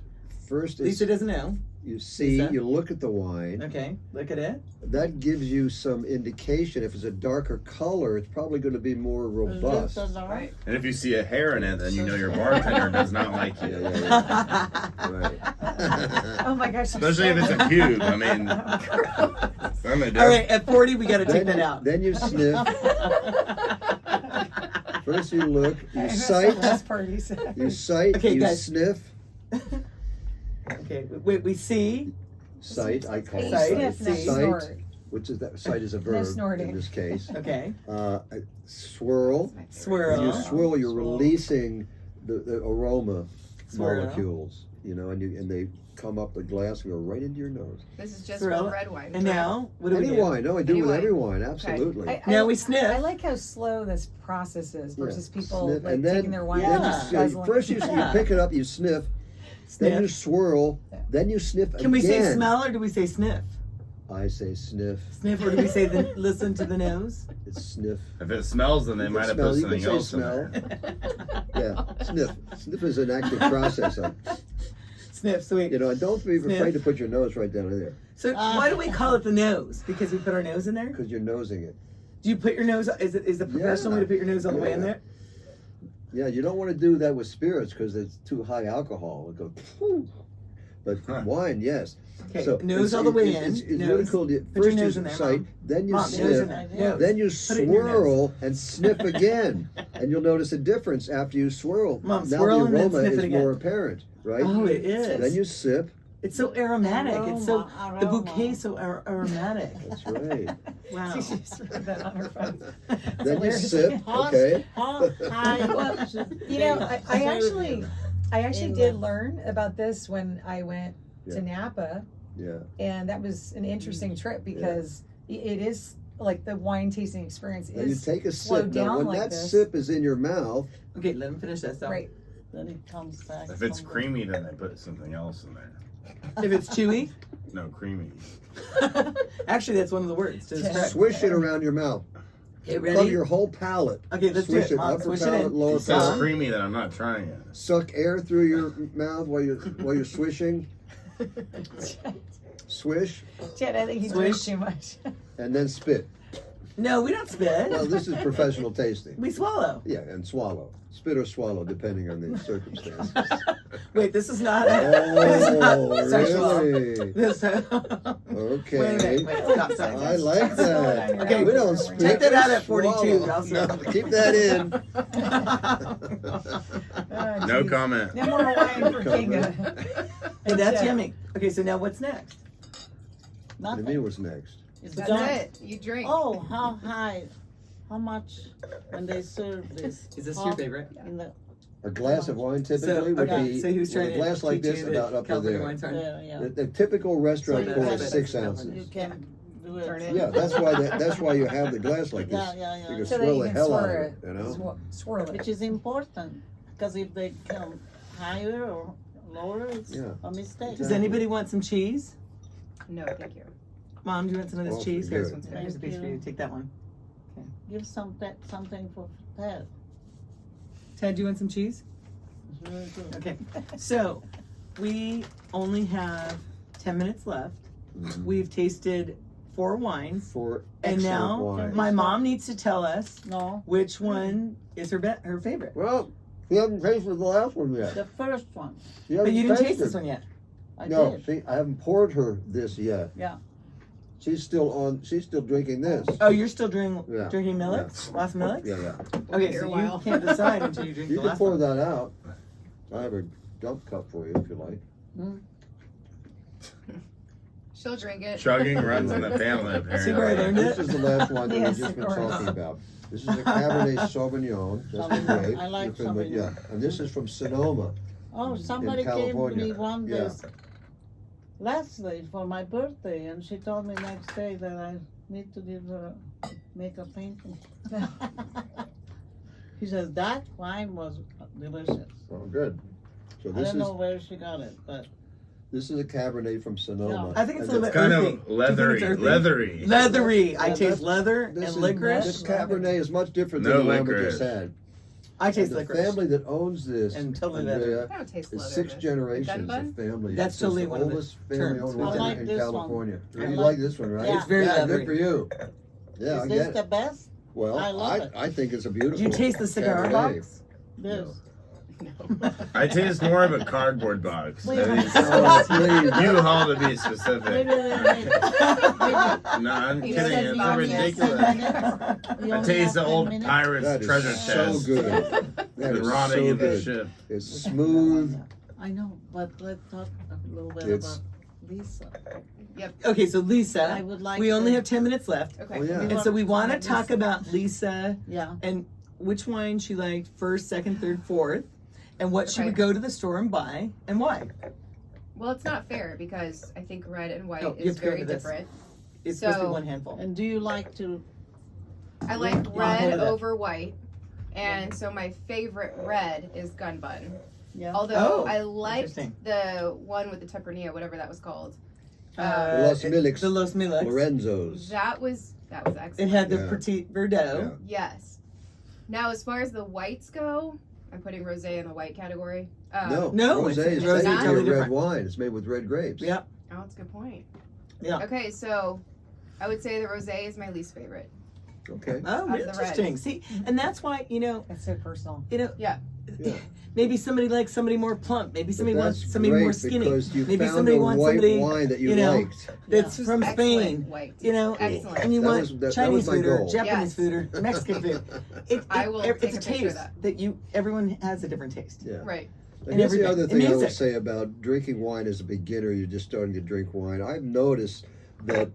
[SPEAKER 4] First,
[SPEAKER 1] Lisa doesn't know.
[SPEAKER 4] you see,
[SPEAKER 1] Lisa?
[SPEAKER 4] you look at the wine.
[SPEAKER 1] Okay, look at it.
[SPEAKER 4] That gives you some indication. If it's a darker color, it's probably going to be more robust.
[SPEAKER 3] Right.
[SPEAKER 2] And if you see a hair in it, then you know your bartender does not like you.
[SPEAKER 4] Yeah. Right.
[SPEAKER 5] Oh my gosh.
[SPEAKER 2] Especially if it's a cube. I mean, I'm a
[SPEAKER 1] All right, at 40, we got to take that out.
[SPEAKER 4] Then you sniff. First, you look. You sight.
[SPEAKER 5] Last parties.
[SPEAKER 4] You sight.
[SPEAKER 1] Okay,
[SPEAKER 4] you
[SPEAKER 1] guys.
[SPEAKER 4] sniff.
[SPEAKER 1] Okay, we see.
[SPEAKER 4] Sight. I call it
[SPEAKER 1] Sight.
[SPEAKER 4] sight.
[SPEAKER 5] Sniff,
[SPEAKER 1] See.
[SPEAKER 5] not
[SPEAKER 4] Sight,
[SPEAKER 5] snort.
[SPEAKER 4] which is that sight is a
[SPEAKER 5] No
[SPEAKER 4] verb
[SPEAKER 5] snorting.
[SPEAKER 4] in this case.
[SPEAKER 1] Okay,
[SPEAKER 4] Swirl.
[SPEAKER 1] swirl.
[SPEAKER 4] When you swirl, you're
[SPEAKER 6] Swirl.
[SPEAKER 4] releasing the aroma
[SPEAKER 1] Swirl.
[SPEAKER 4] molecules. You know, and they come up the glass and go right into your nose.
[SPEAKER 3] This is just
[SPEAKER 1] Swirl.
[SPEAKER 3] for red wine.
[SPEAKER 1] And now, what do
[SPEAKER 4] Any
[SPEAKER 1] we do?
[SPEAKER 4] wine? No, I do
[SPEAKER 3] Any
[SPEAKER 4] with
[SPEAKER 3] wine.
[SPEAKER 4] every wine. Absolutely.
[SPEAKER 1] Now we sniff.
[SPEAKER 5] I like how slow this process is versus people
[SPEAKER 4] Sniff,
[SPEAKER 5] like
[SPEAKER 4] and then-
[SPEAKER 5] taking their wine
[SPEAKER 1] Yeah.
[SPEAKER 5] and
[SPEAKER 4] Then
[SPEAKER 5] just
[SPEAKER 4] you,
[SPEAKER 5] guzzling.
[SPEAKER 4] first you pick it up, you sniff, then you
[SPEAKER 1] Sniff.
[SPEAKER 4] swirl, then you sniff
[SPEAKER 1] Can we say
[SPEAKER 4] again.
[SPEAKER 1] smell or do we say sniff?
[SPEAKER 4] I say sniff.
[SPEAKER 1] Sniff or do we say listen to the nose?
[SPEAKER 4] It's sniff.
[SPEAKER 2] If it smells, then they
[SPEAKER 4] You
[SPEAKER 2] might
[SPEAKER 4] can
[SPEAKER 2] have put
[SPEAKER 4] smell, you can
[SPEAKER 2] something
[SPEAKER 4] say
[SPEAKER 2] else in
[SPEAKER 4] smell.
[SPEAKER 2] there.
[SPEAKER 4] Yeah, sniff. Sniff is an active process.
[SPEAKER 1] Sniff, sweet.
[SPEAKER 4] You know, and don't be
[SPEAKER 1] Sniff.
[SPEAKER 4] afraid to put your nose right down in there
[SPEAKER 1] So why do we call it the nose? Because we put our nose in there?
[SPEAKER 4] because you're nosing it.
[SPEAKER 1] Do you put your nose? Is the professional way to put your nose all the way in
[SPEAKER 4] Yeah.
[SPEAKER 1] there?
[SPEAKER 4] Yeah, you don't want to do that with spirits because it's too high alcohol. It goes, "Phew." But wine, yes.
[SPEAKER 1] Okay,
[SPEAKER 4] So
[SPEAKER 1] nose
[SPEAKER 4] it's-
[SPEAKER 1] all the way
[SPEAKER 4] it's
[SPEAKER 1] in.
[SPEAKER 4] really
[SPEAKER 1] Nose.
[SPEAKER 4] cool.
[SPEAKER 1] Put your
[SPEAKER 4] First
[SPEAKER 1] nose
[SPEAKER 4] you
[SPEAKER 1] in there,
[SPEAKER 4] sight,
[SPEAKER 1] Mom.
[SPEAKER 4] then you
[SPEAKER 1] Mom, nose in
[SPEAKER 4] sniff,
[SPEAKER 1] there. Nose.
[SPEAKER 4] then you
[SPEAKER 1] Put it in your nose.
[SPEAKER 4] swirl and sniff again, and you'll notice a difference after you swirl.
[SPEAKER 1] Mom,
[SPEAKER 4] now
[SPEAKER 1] swirl
[SPEAKER 4] the
[SPEAKER 1] and then
[SPEAKER 4] aroma
[SPEAKER 1] sniff it
[SPEAKER 4] is
[SPEAKER 1] again.
[SPEAKER 4] more apparent, right?
[SPEAKER 1] Oh, it is.
[SPEAKER 4] Then you sip.
[SPEAKER 1] It's so aromatic. It's so
[SPEAKER 6] Aroma,
[SPEAKER 1] the
[SPEAKER 6] aroma.
[SPEAKER 1] bouquet so aromatic.
[SPEAKER 4] That's right.
[SPEAKER 1] Wow.
[SPEAKER 5] She just wrote that on her phone.
[SPEAKER 4] Then you
[SPEAKER 5] hilarious.
[SPEAKER 4] sip. Okay.
[SPEAKER 5] You know, I actually
[SPEAKER 6] In
[SPEAKER 5] did
[SPEAKER 6] the-
[SPEAKER 5] learn about this when I went
[SPEAKER 4] Yeah.
[SPEAKER 5] to Napa,
[SPEAKER 4] Yeah.
[SPEAKER 5] and that was an interesting trip because it is like the wine tasting experience
[SPEAKER 4] Now you
[SPEAKER 5] is
[SPEAKER 4] take a
[SPEAKER 5] slowed
[SPEAKER 4] sip. Now,
[SPEAKER 5] down
[SPEAKER 4] when
[SPEAKER 5] like
[SPEAKER 4] that
[SPEAKER 5] this.
[SPEAKER 4] sip is in your mouth,
[SPEAKER 1] Okay, let him finish that. So.
[SPEAKER 5] Right.
[SPEAKER 6] Then it comes back.
[SPEAKER 2] If it's
[SPEAKER 6] from the-
[SPEAKER 2] creamy, then they put something else in there.
[SPEAKER 1] If it's chewy,
[SPEAKER 2] No, creamy.
[SPEAKER 1] actually, that's one of the words to describe.
[SPEAKER 4] swish it around your mouth.
[SPEAKER 1] Okay,
[SPEAKER 4] Above
[SPEAKER 1] ready?
[SPEAKER 4] your whole palate.
[SPEAKER 1] Okay, let's
[SPEAKER 4] Swish
[SPEAKER 1] do it.
[SPEAKER 4] it.
[SPEAKER 1] Mom,
[SPEAKER 4] Upper
[SPEAKER 1] swish it
[SPEAKER 4] palate,
[SPEAKER 1] in.
[SPEAKER 4] lower
[SPEAKER 2] If it's
[SPEAKER 4] palate.
[SPEAKER 2] creamy, then I'm not trying it.
[SPEAKER 4] Suck air through your mouth while you're swishing. Swish
[SPEAKER 5] Chad, I think he
[SPEAKER 1] Swish.
[SPEAKER 5] drinks too much.
[SPEAKER 4] and then spit.
[SPEAKER 1] No, we don't spit.
[SPEAKER 4] Well, this is professional tasting.
[SPEAKER 1] We swallow.
[SPEAKER 4] Yeah, and swallow. Spit or swallow, depending on the circumstances.
[SPEAKER 1] Wait, this is not. this is
[SPEAKER 4] Oh,
[SPEAKER 1] not sexual.
[SPEAKER 4] really?
[SPEAKER 1] This,
[SPEAKER 4] Okay.
[SPEAKER 1] Wait a minute. Wait, stop, stop.
[SPEAKER 4] I like that.
[SPEAKER 1] Okay,
[SPEAKER 4] we don't spit.
[SPEAKER 1] take that
[SPEAKER 4] we
[SPEAKER 1] out at 42.
[SPEAKER 4] swallow.
[SPEAKER 1] Also.
[SPEAKER 4] No, keep that in.
[SPEAKER 5] Oh,
[SPEAKER 2] No
[SPEAKER 5] geez.
[SPEAKER 2] comment.
[SPEAKER 5] No more wine for Kinga.
[SPEAKER 1] Hey, that's
[SPEAKER 5] Yeah.
[SPEAKER 1] yummy. Okay, so now what's next?
[SPEAKER 4] What do you
[SPEAKER 6] Nothing.
[SPEAKER 4] mean what's next?
[SPEAKER 6] It's
[SPEAKER 3] That's
[SPEAKER 6] done.
[SPEAKER 3] it. You drink.
[SPEAKER 6] Oh, how high? How much when they serve this?
[SPEAKER 1] Is this
[SPEAKER 6] Hot
[SPEAKER 1] your favorite?
[SPEAKER 6] In the,
[SPEAKER 4] A glass of wine
[SPEAKER 1] So,
[SPEAKER 4] typically would
[SPEAKER 1] okay,
[SPEAKER 4] be
[SPEAKER 1] so he was trying
[SPEAKER 4] a
[SPEAKER 1] to
[SPEAKER 4] glass like
[SPEAKER 1] teach
[SPEAKER 4] this
[SPEAKER 1] you
[SPEAKER 4] about
[SPEAKER 1] that
[SPEAKER 4] up to
[SPEAKER 1] California
[SPEAKER 4] there.
[SPEAKER 1] wines are.
[SPEAKER 6] yeah.
[SPEAKER 4] The typical restaurant
[SPEAKER 1] So
[SPEAKER 4] pour
[SPEAKER 1] that's
[SPEAKER 4] is
[SPEAKER 1] better
[SPEAKER 4] 6
[SPEAKER 1] than
[SPEAKER 4] ounces.
[SPEAKER 6] You can do it.
[SPEAKER 3] Turn it.
[SPEAKER 4] Yeah, that's why you have the glass like this.
[SPEAKER 6] Yeah.
[SPEAKER 4] You can
[SPEAKER 5] So that
[SPEAKER 4] swirl
[SPEAKER 5] you
[SPEAKER 4] the
[SPEAKER 5] can
[SPEAKER 4] hell out of
[SPEAKER 5] swirl
[SPEAKER 4] it, you know?
[SPEAKER 5] Swirl it.
[SPEAKER 6] Which is important because if they come higher or lower, it's
[SPEAKER 4] Yeah.
[SPEAKER 6] a mistake.
[SPEAKER 1] Does anybody want some cheese?
[SPEAKER 3] No, thank you.
[SPEAKER 1] Mom, do you want some of this
[SPEAKER 4] Oh,
[SPEAKER 1] cheese?
[SPEAKER 4] good.
[SPEAKER 1] Here's a piece for you. Take that one.
[SPEAKER 6] Give something for Ted.
[SPEAKER 1] Ted, do you want some cheese?
[SPEAKER 6] It's really good.
[SPEAKER 1] Okay. So, we only have 10 minutes left.
[SPEAKER 4] Mhm.
[SPEAKER 1] We've tasted 4 wines.
[SPEAKER 4] For
[SPEAKER 1] And
[SPEAKER 4] excellent
[SPEAKER 1] now
[SPEAKER 4] wine.
[SPEAKER 1] my mom needs to tell us
[SPEAKER 6] No,
[SPEAKER 1] which one is her favorite.
[SPEAKER 4] Well, you haven't tasted the last one yet.
[SPEAKER 6] the first one.
[SPEAKER 4] You
[SPEAKER 1] But you didn't taste
[SPEAKER 4] tasted.
[SPEAKER 1] this one yet.
[SPEAKER 6] I
[SPEAKER 4] No,
[SPEAKER 6] did.
[SPEAKER 4] see, I haven't poured her this yet.
[SPEAKER 6] Yeah.
[SPEAKER 4] She's still drinking this.
[SPEAKER 1] Oh, you're still
[SPEAKER 4] Yeah.
[SPEAKER 1] drinking Millet? Last Millet?
[SPEAKER 4] Yeah.
[SPEAKER 1] Okay,
[SPEAKER 3] Here
[SPEAKER 1] so
[SPEAKER 3] a
[SPEAKER 1] you
[SPEAKER 3] while.
[SPEAKER 1] can't decide until you drink
[SPEAKER 4] You
[SPEAKER 1] the
[SPEAKER 4] can
[SPEAKER 1] last
[SPEAKER 4] pour
[SPEAKER 1] one.
[SPEAKER 4] that out. I have a dump cup for you if you like.
[SPEAKER 3] She'll drink it.
[SPEAKER 2] Chugging runs in the family, apparently.
[SPEAKER 1] See where I learned it?
[SPEAKER 4] This is the last one that
[SPEAKER 5] Yes,
[SPEAKER 4] we've just
[SPEAKER 5] of
[SPEAKER 4] been
[SPEAKER 5] course.
[SPEAKER 4] talking about. This is a Cabernet Sauvignon. That's the
[SPEAKER 6] Sauvignon.
[SPEAKER 4] grape.
[SPEAKER 6] I like
[SPEAKER 4] You're familiar-
[SPEAKER 6] Sauvignon.
[SPEAKER 4] Yeah, and this is from Sonoma.
[SPEAKER 6] Oh, somebody gave
[SPEAKER 4] California.
[SPEAKER 6] me one
[SPEAKER 4] Yeah.
[SPEAKER 6] this lastly for my birthday, and she told me next day that I need to make a painting. She says that wine was delicious.
[SPEAKER 4] Oh, good. So
[SPEAKER 6] I
[SPEAKER 4] this
[SPEAKER 6] don't
[SPEAKER 4] is
[SPEAKER 6] know where she got it, but
[SPEAKER 4] this is a Cabernet from Sonoma.
[SPEAKER 1] I think it's a
[SPEAKER 4] And
[SPEAKER 1] little
[SPEAKER 2] It's
[SPEAKER 1] bit
[SPEAKER 2] kind
[SPEAKER 1] earthy.
[SPEAKER 2] of
[SPEAKER 1] Do you think
[SPEAKER 2] leathery.
[SPEAKER 1] it's earthy?
[SPEAKER 2] Leathery.
[SPEAKER 1] Leathery. I
[SPEAKER 4] Yeah,
[SPEAKER 1] taste
[SPEAKER 4] that's-
[SPEAKER 1] leather
[SPEAKER 4] this
[SPEAKER 1] and
[SPEAKER 4] is-
[SPEAKER 1] licorice.
[SPEAKER 4] This Cabernet is much different
[SPEAKER 2] No
[SPEAKER 4] than the one we
[SPEAKER 2] licorice.
[SPEAKER 4] just had.
[SPEAKER 1] I taste
[SPEAKER 4] the
[SPEAKER 1] licorice.
[SPEAKER 4] family that owns this,
[SPEAKER 1] And totally
[SPEAKER 4] Andrea,
[SPEAKER 3] I don't taste
[SPEAKER 4] is
[SPEAKER 3] leather.
[SPEAKER 4] 6
[SPEAKER 3] The gun
[SPEAKER 4] generations
[SPEAKER 3] bun?
[SPEAKER 4] of family.
[SPEAKER 1] That's
[SPEAKER 4] It's
[SPEAKER 1] totally
[SPEAKER 4] the
[SPEAKER 1] one of the
[SPEAKER 4] oldest family
[SPEAKER 1] terms.
[SPEAKER 4] owned
[SPEAKER 6] I
[SPEAKER 4] restaurant
[SPEAKER 6] like
[SPEAKER 4] in
[SPEAKER 6] this one.
[SPEAKER 4] California.
[SPEAKER 6] I
[SPEAKER 4] You
[SPEAKER 6] like-
[SPEAKER 4] like this one, right?
[SPEAKER 6] Yeah.
[SPEAKER 1] It's very
[SPEAKER 4] yeah,
[SPEAKER 1] leathery.
[SPEAKER 4] good for you. Yeah, I
[SPEAKER 6] Is
[SPEAKER 4] get
[SPEAKER 6] this
[SPEAKER 4] it.
[SPEAKER 6] the best?
[SPEAKER 4] Well,
[SPEAKER 6] I love it.
[SPEAKER 4] I think it's a beautiful.
[SPEAKER 1] Do you taste the cigar
[SPEAKER 4] Cabernet.
[SPEAKER 1] box?
[SPEAKER 6] This.
[SPEAKER 2] I taste more of a cardboard box.
[SPEAKER 6] Wait,
[SPEAKER 2] I think
[SPEAKER 4] Oh, please.
[SPEAKER 2] you haul to be
[SPEAKER 6] Wait,
[SPEAKER 2] specific.
[SPEAKER 6] wait, wait, wait.
[SPEAKER 2] No, I'm
[SPEAKER 3] He
[SPEAKER 2] kidding.
[SPEAKER 3] says
[SPEAKER 2] It's
[SPEAKER 3] Bobby
[SPEAKER 2] ridiculous.
[SPEAKER 6] You
[SPEAKER 2] I
[SPEAKER 6] only
[SPEAKER 2] taste
[SPEAKER 6] have
[SPEAKER 2] the
[SPEAKER 6] 10
[SPEAKER 2] old
[SPEAKER 6] minutes?
[SPEAKER 2] pirate's
[SPEAKER 4] That is
[SPEAKER 2] treasure
[SPEAKER 4] so
[SPEAKER 2] chest.
[SPEAKER 4] good. That
[SPEAKER 2] Been
[SPEAKER 4] is
[SPEAKER 2] rotting
[SPEAKER 4] so
[SPEAKER 2] in the
[SPEAKER 4] good.
[SPEAKER 2] ship.
[SPEAKER 4] It's smooth.
[SPEAKER 6] I know, but let's talk a little bit
[SPEAKER 4] It's-
[SPEAKER 6] about Lisa.
[SPEAKER 1] Okay, so
[SPEAKER 6] I
[SPEAKER 1] Lisa,
[SPEAKER 6] would like
[SPEAKER 1] we only
[SPEAKER 6] to-
[SPEAKER 1] have 10 minutes left.
[SPEAKER 3] Okay.
[SPEAKER 4] Oh, yeah.
[SPEAKER 1] And so we want to
[SPEAKER 6] Lisa.
[SPEAKER 1] talk about Lisa
[SPEAKER 6] Yeah.
[SPEAKER 1] and which wine she liked first, second, third, fourth, and what she
[SPEAKER 3] Okay.
[SPEAKER 1] would go to the store and buy and why.
[SPEAKER 3] Well, it's not fair because I think red and white
[SPEAKER 1] Oh, you
[SPEAKER 3] is
[SPEAKER 1] have to go
[SPEAKER 3] very
[SPEAKER 1] to this.
[SPEAKER 3] different.
[SPEAKER 1] It's supposed to be
[SPEAKER 3] So-
[SPEAKER 1] one handful.
[SPEAKER 6] And do you like to?
[SPEAKER 3] I like
[SPEAKER 1] hold
[SPEAKER 3] red
[SPEAKER 1] it up.
[SPEAKER 3] over white, and so my favorite red is gun bun.
[SPEAKER 6] Yeah.
[SPEAKER 3] Although
[SPEAKER 1] Oh,
[SPEAKER 3] I liked
[SPEAKER 1] interesting.
[SPEAKER 3] the one with the Tempranillo, whatever that was called.
[SPEAKER 4] Los Milix.
[SPEAKER 1] The Los Milix.
[SPEAKER 4] Lorenzo's.
[SPEAKER 3] That was
[SPEAKER 1] It
[SPEAKER 3] excellent.
[SPEAKER 1] had the
[SPEAKER 4] Yeah.
[SPEAKER 1] Petit Verdot.
[SPEAKER 3] Yes. Now, as far as the whites go, I'm putting rosé in the white category.
[SPEAKER 4] No,
[SPEAKER 1] No, it's-
[SPEAKER 4] rosé is
[SPEAKER 1] rosé is
[SPEAKER 4] technically
[SPEAKER 1] totally
[SPEAKER 4] a red
[SPEAKER 1] different.
[SPEAKER 4] wine. It's made with red grapes.
[SPEAKER 1] Yep.
[SPEAKER 3] Oh, that's a good point.
[SPEAKER 1] Yeah.
[SPEAKER 3] Okay, so I would say the rosé is my least favorite.
[SPEAKER 4] Okay.
[SPEAKER 1] Oh,
[SPEAKER 3] Of the
[SPEAKER 1] interesting.
[SPEAKER 3] reds.
[SPEAKER 1] See, and that's why,
[SPEAKER 5] That's so personal.
[SPEAKER 3] Yeah.
[SPEAKER 4] Yeah.
[SPEAKER 1] maybe somebody likes somebody more plump. Maybe
[SPEAKER 4] But
[SPEAKER 1] somebody wants
[SPEAKER 4] that's
[SPEAKER 1] somebody
[SPEAKER 4] great
[SPEAKER 1] more skinny.
[SPEAKER 4] because you
[SPEAKER 1] Maybe
[SPEAKER 4] found
[SPEAKER 1] somebody
[SPEAKER 4] a
[SPEAKER 1] wants
[SPEAKER 4] white
[SPEAKER 1] somebody,
[SPEAKER 4] wine that you,
[SPEAKER 1] you know,
[SPEAKER 4] liked.
[SPEAKER 1] That's
[SPEAKER 3] Just
[SPEAKER 1] from
[SPEAKER 3] excellent
[SPEAKER 1] Spain.
[SPEAKER 3] white.
[SPEAKER 1] You know,
[SPEAKER 3] Excellent.
[SPEAKER 1] and you
[SPEAKER 4] That
[SPEAKER 1] want
[SPEAKER 4] was- that
[SPEAKER 1] Chinese
[SPEAKER 4] was my
[SPEAKER 1] food or
[SPEAKER 4] goal.
[SPEAKER 1] Japanese
[SPEAKER 3] Yes.
[SPEAKER 1] food or Mexican food.
[SPEAKER 3] I will
[SPEAKER 1] it's
[SPEAKER 3] take
[SPEAKER 1] a
[SPEAKER 3] a picture of
[SPEAKER 1] taste
[SPEAKER 3] that.
[SPEAKER 1] you everyone has a different taste.
[SPEAKER 4] Yeah.
[SPEAKER 3] Right.
[SPEAKER 4] And
[SPEAKER 1] And
[SPEAKER 4] here's the
[SPEAKER 1] everything.
[SPEAKER 4] other
[SPEAKER 1] And
[SPEAKER 4] thing I would
[SPEAKER 1] music.
[SPEAKER 4] say about drinking wine as a beginner. You're just starting to drink wine. I've noticed that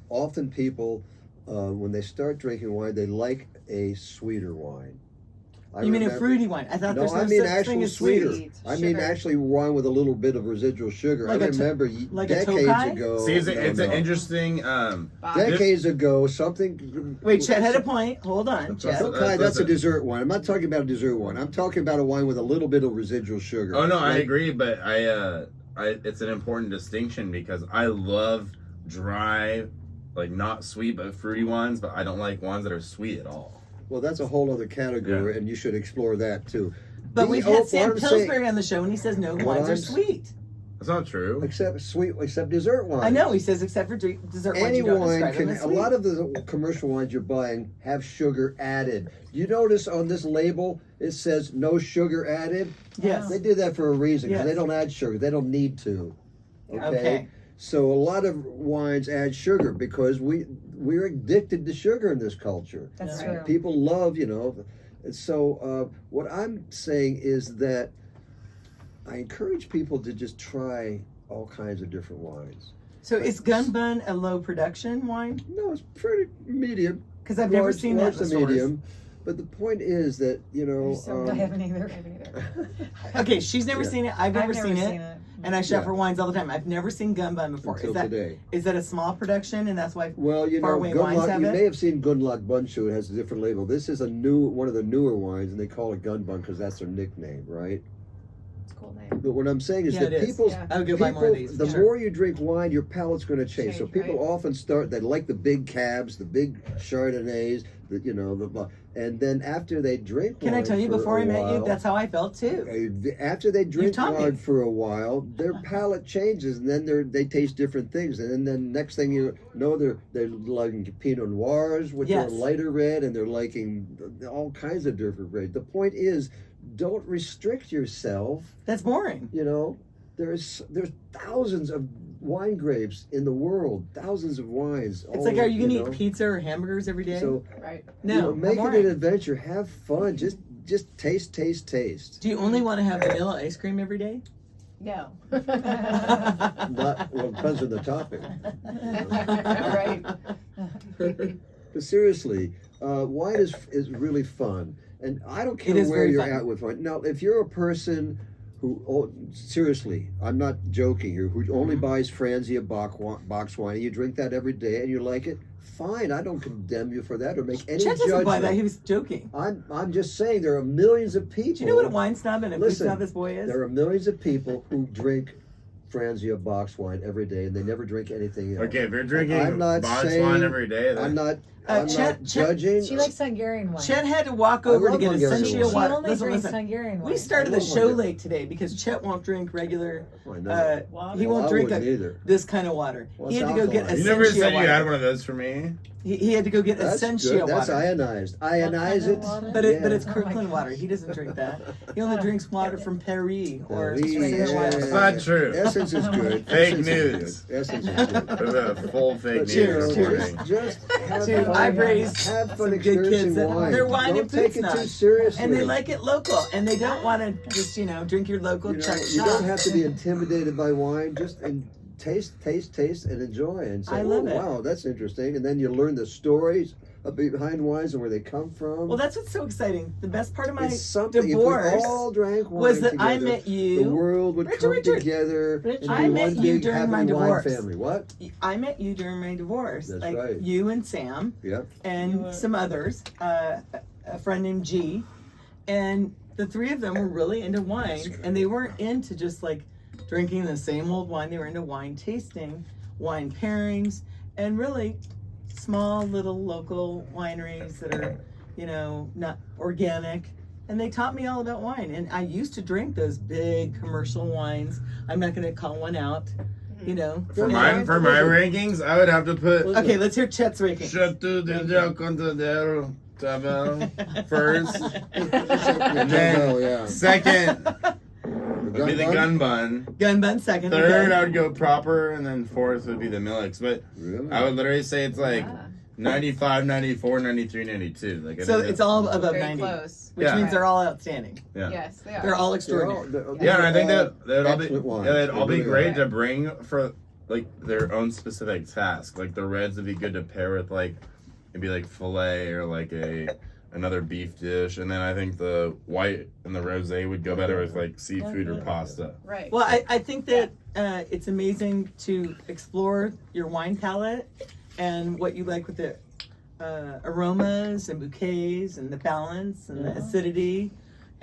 [SPEAKER 4] often people, when they start drinking wine, they like a sweeter wine. I
[SPEAKER 1] You mean a
[SPEAKER 4] remember-
[SPEAKER 1] fruity wine? I thought
[SPEAKER 4] No,
[SPEAKER 1] there's no
[SPEAKER 4] I mean
[SPEAKER 1] such thing
[SPEAKER 4] actual
[SPEAKER 1] as sweet.
[SPEAKER 4] sweeter. I mean
[SPEAKER 3] Sugar.
[SPEAKER 4] actually wine with a little bit of residual sugar.
[SPEAKER 1] Like
[SPEAKER 4] I
[SPEAKER 1] a
[SPEAKER 4] remember
[SPEAKER 1] like a
[SPEAKER 4] decades
[SPEAKER 1] Tokai?
[SPEAKER 4] ago.
[SPEAKER 2] See, it's
[SPEAKER 4] no.
[SPEAKER 2] an interesting.
[SPEAKER 3] Bob.
[SPEAKER 4] Decades ago, something.
[SPEAKER 1] Wait, Chet had a point. Hold on, Chet.
[SPEAKER 4] Tokai, that's a dessert wine. I'm not talking about a dessert wine. I'm talking about a wine with a little bit of residual sugar.
[SPEAKER 2] Oh no, I
[SPEAKER 4] Like-
[SPEAKER 2] agree, but I it's an important distinction because I love dry, like not sweet but fruity wines, but I don't like wines that are sweet at all.
[SPEAKER 4] Well, that's a whole other category, and you should explore that too.
[SPEAKER 1] But we've had
[SPEAKER 4] what
[SPEAKER 1] Sam
[SPEAKER 4] I'm saying-
[SPEAKER 1] Pillsbury on the show, and he says no
[SPEAKER 4] What
[SPEAKER 1] wines are
[SPEAKER 4] I'm-
[SPEAKER 1] sweet.
[SPEAKER 2] That's not true.
[SPEAKER 4] Except dessert wine.
[SPEAKER 1] I know he says except for dessert wines,
[SPEAKER 4] Any
[SPEAKER 1] you don't
[SPEAKER 4] wine
[SPEAKER 1] describe them
[SPEAKER 4] can.
[SPEAKER 1] as
[SPEAKER 4] A
[SPEAKER 1] sweet.
[SPEAKER 4] lot of the commercial wines you're buying have sugar added. You notice on this label it says no sugar added.
[SPEAKER 1] Yes.
[SPEAKER 4] They did that for a reason because
[SPEAKER 1] Yes.
[SPEAKER 4] they don't add sugar. They don't need to.
[SPEAKER 1] Okay.
[SPEAKER 4] So a lot of wines add sugar because we're addicted to sugar in this culture.
[SPEAKER 5] That's
[SPEAKER 6] Yeah.
[SPEAKER 5] true.
[SPEAKER 4] People love, and so what I'm saying is that I encourage people to just try all kinds of different wines.
[SPEAKER 1] So is Gun Bun a low production wine?
[SPEAKER 4] No, it's pretty medium.
[SPEAKER 1] Because I've never seen that in the
[SPEAKER 4] to
[SPEAKER 1] stores.
[SPEAKER 4] medium. But the point is that,
[SPEAKER 5] I haven't either.
[SPEAKER 3] I haven't either.
[SPEAKER 1] Okay, she's never
[SPEAKER 4] Yeah.
[SPEAKER 1] seen it. I've never seen it. And I shop
[SPEAKER 4] Yeah.
[SPEAKER 1] for wines all the time. I've never seen Gun Bun before.
[SPEAKER 4] until today.
[SPEAKER 1] Is that a small production and that's why
[SPEAKER 4] Well,
[SPEAKER 1] Faraway wines
[SPEAKER 4] Gunlock,
[SPEAKER 1] have
[SPEAKER 4] you
[SPEAKER 1] it?
[SPEAKER 4] may have seen Gunlock Bunchu. It has a different label. This is one of the newer wines, and they call it Gun Bun because that's their nickname, right?
[SPEAKER 3] It's a cool name.
[SPEAKER 4] But what I'm saying is
[SPEAKER 1] Yeah,
[SPEAKER 4] that
[SPEAKER 1] it is.
[SPEAKER 4] people's
[SPEAKER 3] Yeah.
[SPEAKER 1] I would go buy more of these.
[SPEAKER 4] the
[SPEAKER 1] for sure.
[SPEAKER 4] more you drink wine, your palate's going to change. So
[SPEAKER 3] Change,
[SPEAKER 4] people
[SPEAKER 3] right.
[SPEAKER 4] often they like the big cabs, the big Chardonnays, and then after they drink
[SPEAKER 1] Can I
[SPEAKER 4] wine
[SPEAKER 1] tell you
[SPEAKER 4] for
[SPEAKER 1] before
[SPEAKER 4] a
[SPEAKER 1] I met you,
[SPEAKER 4] while,
[SPEAKER 1] that's how I felt too.
[SPEAKER 4] after they drink
[SPEAKER 1] taught me.
[SPEAKER 4] wine for a while, their palate changes, and then they taste different things. And then next thing you know, they're liking Pinot Noirs, which
[SPEAKER 1] Yes.
[SPEAKER 4] are lighter red, and they're liking all kinds of different reds. The point is, don't restrict yourself.
[SPEAKER 1] That's boring.
[SPEAKER 4] There's thousands of wine grapes in the world, thousands of wines.
[SPEAKER 1] It's like, are you gonna eat pizza or hamburgers every day?
[SPEAKER 4] So
[SPEAKER 3] Right.
[SPEAKER 1] no,
[SPEAKER 4] make it
[SPEAKER 1] boring.
[SPEAKER 4] an adventure. Have fun. Just taste.
[SPEAKER 1] Do you only want to have vanilla ice cream every day?
[SPEAKER 3] No.
[SPEAKER 4] Not well, it depends on the topping.
[SPEAKER 3] Right.
[SPEAKER 4] But seriously, wine is really fun, and I don't care
[SPEAKER 1] It is
[SPEAKER 4] where
[SPEAKER 1] very
[SPEAKER 4] you're
[SPEAKER 1] fun.
[SPEAKER 4] at with wine. Now, if you're a person who, seriously, I'm not joking here, who only
[SPEAKER 1] Mm-hmm.
[SPEAKER 4] buys Franzia box wine, and you drink that every day and you like it, fine. I don't condemn you for that or make any
[SPEAKER 1] Chet doesn't
[SPEAKER 4] judgment.
[SPEAKER 1] buy that. He was joking.
[SPEAKER 4] I'm just saying there are millions of people.
[SPEAKER 1] Do you know what a wine snob and a food
[SPEAKER 4] Listen,
[SPEAKER 1] snob this boy is?
[SPEAKER 4] There are millions of people who drink Franzia box wine every day, and they never drink anything else.
[SPEAKER 2] Okay, if you're drinking
[SPEAKER 4] I'm not
[SPEAKER 2] box
[SPEAKER 4] saying-
[SPEAKER 2] wine every day,
[SPEAKER 4] I'm not. I'm
[SPEAKER 1] Chet-
[SPEAKER 4] not judging.
[SPEAKER 5] She likes Hungarian wine.
[SPEAKER 1] Chet had to walk
[SPEAKER 4] I
[SPEAKER 1] over to
[SPEAKER 4] love
[SPEAKER 1] get
[SPEAKER 4] Hungarian
[SPEAKER 1] essential
[SPEAKER 4] wine.
[SPEAKER 5] She
[SPEAKER 1] water.
[SPEAKER 5] only
[SPEAKER 1] Listen,
[SPEAKER 5] drinks
[SPEAKER 1] listen.
[SPEAKER 5] Hungarian wine.
[SPEAKER 1] We started
[SPEAKER 4] I
[SPEAKER 1] the
[SPEAKER 4] love
[SPEAKER 1] show
[SPEAKER 4] Hungarian.
[SPEAKER 1] late today because Chet won't drink regular.
[SPEAKER 4] I know.
[SPEAKER 1] He
[SPEAKER 6] Water.
[SPEAKER 1] won't
[SPEAKER 4] Well, I
[SPEAKER 1] drink
[SPEAKER 4] wouldn't either.
[SPEAKER 1] this kind of water.
[SPEAKER 4] What's
[SPEAKER 1] He had to go get
[SPEAKER 4] alkaline?
[SPEAKER 2] You never
[SPEAKER 1] essential
[SPEAKER 2] said you
[SPEAKER 1] water.
[SPEAKER 2] had one of those for me.
[SPEAKER 1] He had to go get
[SPEAKER 4] That's
[SPEAKER 1] essential
[SPEAKER 4] good. That's
[SPEAKER 1] water.
[SPEAKER 6] What
[SPEAKER 4] ionized.
[SPEAKER 6] kind
[SPEAKER 4] Ionize
[SPEAKER 6] of
[SPEAKER 4] it.
[SPEAKER 6] water?
[SPEAKER 1] But it's
[SPEAKER 5] Oh my
[SPEAKER 1] Kirkland
[SPEAKER 5] gosh.
[SPEAKER 1] water. He doesn't drink that. He only drinks water from Paris or
[SPEAKER 4] Paris,
[SPEAKER 1] regular water.
[SPEAKER 2] It's not true.
[SPEAKER 4] Essence is good.
[SPEAKER 2] Fake
[SPEAKER 4] Essence
[SPEAKER 2] news.
[SPEAKER 4] is good. Essence is good.
[SPEAKER 2] There's a full fake
[SPEAKER 4] But,
[SPEAKER 2] news
[SPEAKER 4] you know,
[SPEAKER 1] Cheers.
[SPEAKER 2] reporting.
[SPEAKER 4] just have
[SPEAKER 1] Dude,
[SPEAKER 4] fun.
[SPEAKER 1] I've raised
[SPEAKER 4] have fun
[SPEAKER 1] some good
[SPEAKER 4] experiencing
[SPEAKER 1] kids that
[SPEAKER 4] wine.
[SPEAKER 1] they're wine
[SPEAKER 4] Don't
[SPEAKER 1] and food
[SPEAKER 4] take it too
[SPEAKER 1] snobs.
[SPEAKER 4] seriously.
[SPEAKER 1] And they like it local. And they don't want to just, drink your local
[SPEAKER 4] You know,
[SPEAKER 1] Chuck
[SPEAKER 4] you don't
[SPEAKER 1] shop.
[SPEAKER 4] have to be intimidated by wine. Just taste, and enjoy, and say,
[SPEAKER 1] I love
[SPEAKER 4] "Oh,
[SPEAKER 1] it.
[SPEAKER 4] wow, that's interesting." And then you learn the stories behind wines and where they come from.
[SPEAKER 1] Well, that's what's so exciting. The best part of my
[SPEAKER 4] it's something.
[SPEAKER 1] divorce
[SPEAKER 4] If we all drank wine
[SPEAKER 1] was that
[SPEAKER 4] together,
[SPEAKER 1] I met you.
[SPEAKER 4] the world would come
[SPEAKER 1] Richard.
[SPEAKER 4] together
[SPEAKER 6] Richard.
[SPEAKER 4] and
[SPEAKER 6] I
[SPEAKER 4] be
[SPEAKER 6] met
[SPEAKER 4] one
[SPEAKER 1] you
[SPEAKER 4] big
[SPEAKER 1] during
[SPEAKER 4] happy
[SPEAKER 1] my
[SPEAKER 4] wine
[SPEAKER 1] divorce.
[SPEAKER 4] family. What?
[SPEAKER 1] I met you during my divorce.
[SPEAKER 4] That's
[SPEAKER 1] like
[SPEAKER 4] right.
[SPEAKER 1] you and Sam
[SPEAKER 4] Yeah.
[SPEAKER 1] and
[SPEAKER 6] You were-
[SPEAKER 1] some others, a friend named G, and the three of them were really into wine, and they weren't into just like drinking the same old wine. They were into wine tasting, wine pairings, and really small little local wineries that are, not organic. And they taught me all about wine. And I used to drink those big commercial wines. I'm not going to call one out,
[SPEAKER 2] For
[SPEAKER 1] And-
[SPEAKER 2] my rankings, I would have to put
[SPEAKER 1] Okay, let's hear Chet's ranking.
[SPEAKER 2] Chateau de Del Contadero Tavel first. And then
[SPEAKER 4] Oh, yeah.
[SPEAKER 2] second would be the
[SPEAKER 4] Gun
[SPEAKER 2] gun bun.
[SPEAKER 1] Gun bun second.
[SPEAKER 2] Third,
[SPEAKER 1] okay.
[SPEAKER 2] I would go proper, and then fourth would be the Millix. But
[SPEAKER 4] Really?
[SPEAKER 2] I would literally say it's like
[SPEAKER 3] Yeah.
[SPEAKER 2] 95, 94, 93, 92. Like I
[SPEAKER 1] So
[SPEAKER 2] think
[SPEAKER 1] it's all above
[SPEAKER 3] Very
[SPEAKER 1] 90,
[SPEAKER 3] close.
[SPEAKER 1] which
[SPEAKER 2] Yeah.
[SPEAKER 1] means they're all outstanding.
[SPEAKER 2] Yeah.
[SPEAKER 3] Yes, they are.
[SPEAKER 1] They're all
[SPEAKER 4] They're
[SPEAKER 1] extraordinary.
[SPEAKER 2] Yeah, and I think
[SPEAKER 4] all
[SPEAKER 2] that they'd all be
[SPEAKER 4] excellent wines.
[SPEAKER 2] they'd all
[SPEAKER 4] They
[SPEAKER 2] be
[SPEAKER 4] really
[SPEAKER 2] great
[SPEAKER 3] are.
[SPEAKER 2] to bring for like their own specific task. Like the reds would be good to pair with like maybe like filet or like another beef dish, and then I think the white and the rosé would go better with like seafood or pasta.
[SPEAKER 3] Right.
[SPEAKER 1] Well, I think that it's amazing to explore your wine palette and what you like with the aromas and bouquets and the balance and the acidity.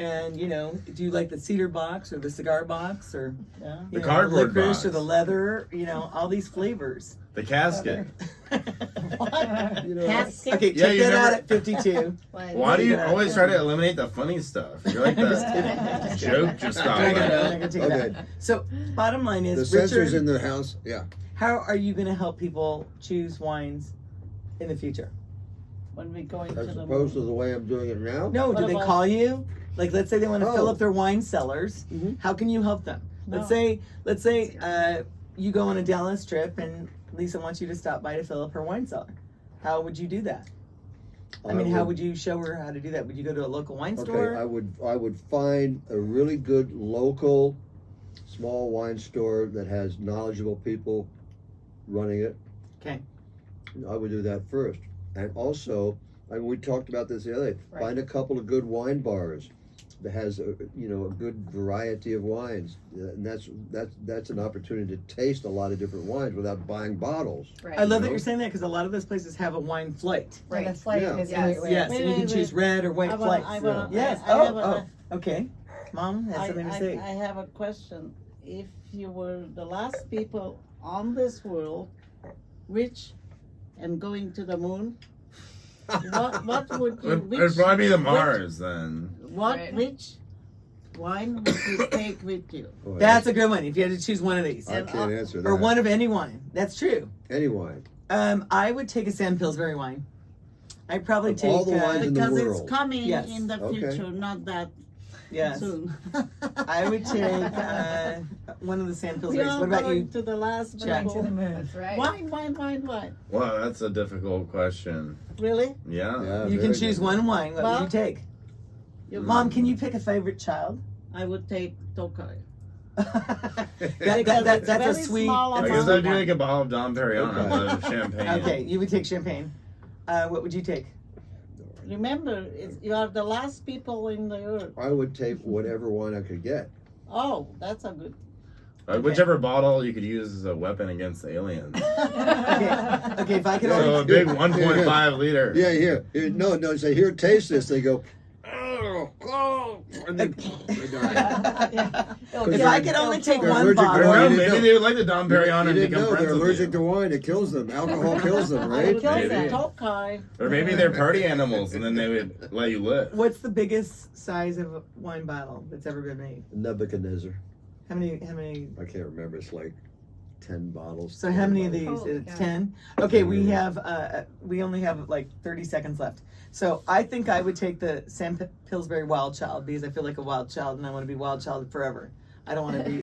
[SPEAKER 1] And, do you like the cedar box or the cigar box or
[SPEAKER 6] Yeah.
[SPEAKER 2] The cardboard
[SPEAKER 1] licorice
[SPEAKER 2] box.
[SPEAKER 1] or the leather, all these flavors.
[SPEAKER 2] The casket.
[SPEAKER 4] You know,
[SPEAKER 6] Casket.
[SPEAKER 1] Okay,
[SPEAKER 2] Yeah,
[SPEAKER 1] check
[SPEAKER 2] you
[SPEAKER 1] that out
[SPEAKER 2] never-
[SPEAKER 1] at 52.
[SPEAKER 2] Why do you always try to eliminate the funny stuff? You're like
[SPEAKER 1] I'm just kidding, I'm
[SPEAKER 2] the
[SPEAKER 1] just
[SPEAKER 2] joke just got
[SPEAKER 1] I'm not
[SPEAKER 2] out.
[SPEAKER 1] gonna take it
[SPEAKER 4] Okay.
[SPEAKER 1] out. So, bottom line
[SPEAKER 4] the
[SPEAKER 1] is,
[SPEAKER 4] sensors
[SPEAKER 1] Richard,
[SPEAKER 4] in the house. Yeah.
[SPEAKER 1] how are you going to help people choose wines in the future?
[SPEAKER 6] When we go into
[SPEAKER 4] As
[SPEAKER 6] the
[SPEAKER 4] opposed to
[SPEAKER 6] movie.
[SPEAKER 4] the way I'm doing it now.
[SPEAKER 1] No, do
[SPEAKER 6] What
[SPEAKER 1] they
[SPEAKER 6] about-
[SPEAKER 1] call you? Like, let's say they want to fill
[SPEAKER 4] Oh.
[SPEAKER 1] up their wine cellars.
[SPEAKER 4] Mhm.
[SPEAKER 1] How can you help them? Let's
[SPEAKER 6] No.
[SPEAKER 1] say you go on a Dallas trip and Lisa wants you to stop by to fill up her wine cellar. How would you do that? I mean, how would you show her how to do that? Would you go to a local wine
[SPEAKER 4] Okay,
[SPEAKER 1] store?
[SPEAKER 4] I would find a really good local small wine store that has knowledgeable people running it.
[SPEAKER 1] Okay.
[SPEAKER 4] I would do that first. And also, we talked about this the other day.
[SPEAKER 3] Right.
[SPEAKER 4] Find a couple of good wine bars that has a good variety of wines, and that's an opportunity to taste a lot of different wines without buying bottles.
[SPEAKER 3] Right.
[SPEAKER 1] I love that
[SPEAKER 4] know?
[SPEAKER 1] you're saying that because a lot of those places have a wine flight.
[SPEAKER 5] Right.
[SPEAKER 3] Right.
[SPEAKER 5] The flight
[SPEAKER 4] Yeah.
[SPEAKER 5] is
[SPEAKER 3] Yes.
[SPEAKER 5] great.
[SPEAKER 1] Yes,
[SPEAKER 6] Wait,
[SPEAKER 1] and you can
[SPEAKER 6] wait,
[SPEAKER 1] choose red or white
[SPEAKER 6] I
[SPEAKER 1] flights.
[SPEAKER 6] wanna-
[SPEAKER 1] Yes.
[SPEAKER 6] I have a-
[SPEAKER 1] Okay. Mom has something to say.
[SPEAKER 6] I have a question. If you were the last people on this world, rich and going to the moon, what would you?
[SPEAKER 2] It'd probably be the Mars then.
[SPEAKER 6] What
[SPEAKER 3] Right.
[SPEAKER 6] rich wine would you take with you?
[SPEAKER 4] Boy,
[SPEAKER 1] That's a good one. If you had to choose one of these,
[SPEAKER 4] I can't answer that.
[SPEAKER 1] or one of any wine, that's true.
[SPEAKER 4] Any wine.
[SPEAKER 1] I would take a San Pillsbury wine. I'd probably
[SPEAKER 4] Of
[SPEAKER 1] take
[SPEAKER 4] all the wines in the
[SPEAKER 6] Because
[SPEAKER 4] world.
[SPEAKER 6] it's coming
[SPEAKER 1] Yes.
[SPEAKER 6] in the
[SPEAKER 4] Okay.
[SPEAKER 6] future, not that
[SPEAKER 1] yes.
[SPEAKER 6] soon.
[SPEAKER 1] I would take one of the San
[SPEAKER 6] We
[SPEAKER 1] Pillsbury's.
[SPEAKER 6] are
[SPEAKER 1] What about
[SPEAKER 6] going
[SPEAKER 1] you?
[SPEAKER 6] to the last
[SPEAKER 1] Jack?
[SPEAKER 5] Going to the
[SPEAKER 6] people.
[SPEAKER 5] moon.
[SPEAKER 3] That's right.
[SPEAKER 6] Wine.
[SPEAKER 2] Wow, that's a difficult question.
[SPEAKER 6] Really?
[SPEAKER 2] Yeah.
[SPEAKER 4] Yeah,
[SPEAKER 1] You can
[SPEAKER 4] very
[SPEAKER 1] choose
[SPEAKER 4] good.
[SPEAKER 1] one wine. What would you take?
[SPEAKER 6] You-
[SPEAKER 1] Mom, can you pick a favorite child?
[SPEAKER 6] I would take Tokai.
[SPEAKER 1] That's a
[SPEAKER 6] very
[SPEAKER 1] sweet.
[SPEAKER 6] small
[SPEAKER 2] I
[SPEAKER 1] that's a
[SPEAKER 2] guess
[SPEAKER 1] sweet
[SPEAKER 2] I'd do
[SPEAKER 1] wine.
[SPEAKER 2] like a bottle of Dom Perignon of champagne.
[SPEAKER 1] Okay, you would take champagne. What would you take?
[SPEAKER 6] Remember, you are the last people in the earth.
[SPEAKER 4] I would take whatever wine I could get.
[SPEAKER 6] Oh, that's a good.
[SPEAKER 2] Whichever bottle you could use as a weapon against the aliens.
[SPEAKER 1] Okay, if I could
[SPEAKER 2] So
[SPEAKER 1] only
[SPEAKER 2] a big 1.5 liter.
[SPEAKER 4] Yeah, here. No, say here, taste this. They go, oh, and then they die.
[SPEAKER 1] If I could only take
[SPEAKER 4] They're
[SPEAKER 1] one
[SPEAKER 4] allergic to
[SPEAKER 1] bottle,
[SPEAKER 4] wine.
[SPEAKER 2] Well,
[SPEAKER 4] You
[SPEAKER 2] maybe
[SPEAKER 4] know.
[SPEAKER 2] they would like the Dom Perignon
[SPEAKER 4] You
[SPEAKER 2] and
[SPEAKER 4] didn't
[SPEAKER 2] become
[SPEAKER 4] know
[SPEAKER 2] friends
[SPEAKER 4] they're
[SPEAKER 2] with
[SPEAKER 4] allergic to
[SPEAKER 2] you.
[SPEAKER 4] wine. It kills them. Alcohol kills them, right?
[SPEAKER 6] It kills
[SPEAKER 2] Maybe.
[SPEAKER 6] them. Top kind.
[SPEAKER 2] Or maybe they're party animals and then they would let you live.
[SPEAKER 1] what's the biggest size of a wine bottle that's ever been made?
[SPEAKER 4] Nebuchadnezzar.
[SPEAKER 1] How many?
[SPEAKER 4] I can't remember. It's like 10 bottles.
[SPEAKER 1] So how many of these?
[SPEAKER 3] Holy
[SPEAKER 1] It's
[SPEAKER 3] cow.
[SPEAKER 1] 10. Okay, we only have like 30 seconds left. So I think I would take the Sam Pillsbury Wild Child because I feel like a wild child and I want to be wild child forever. I don't want to be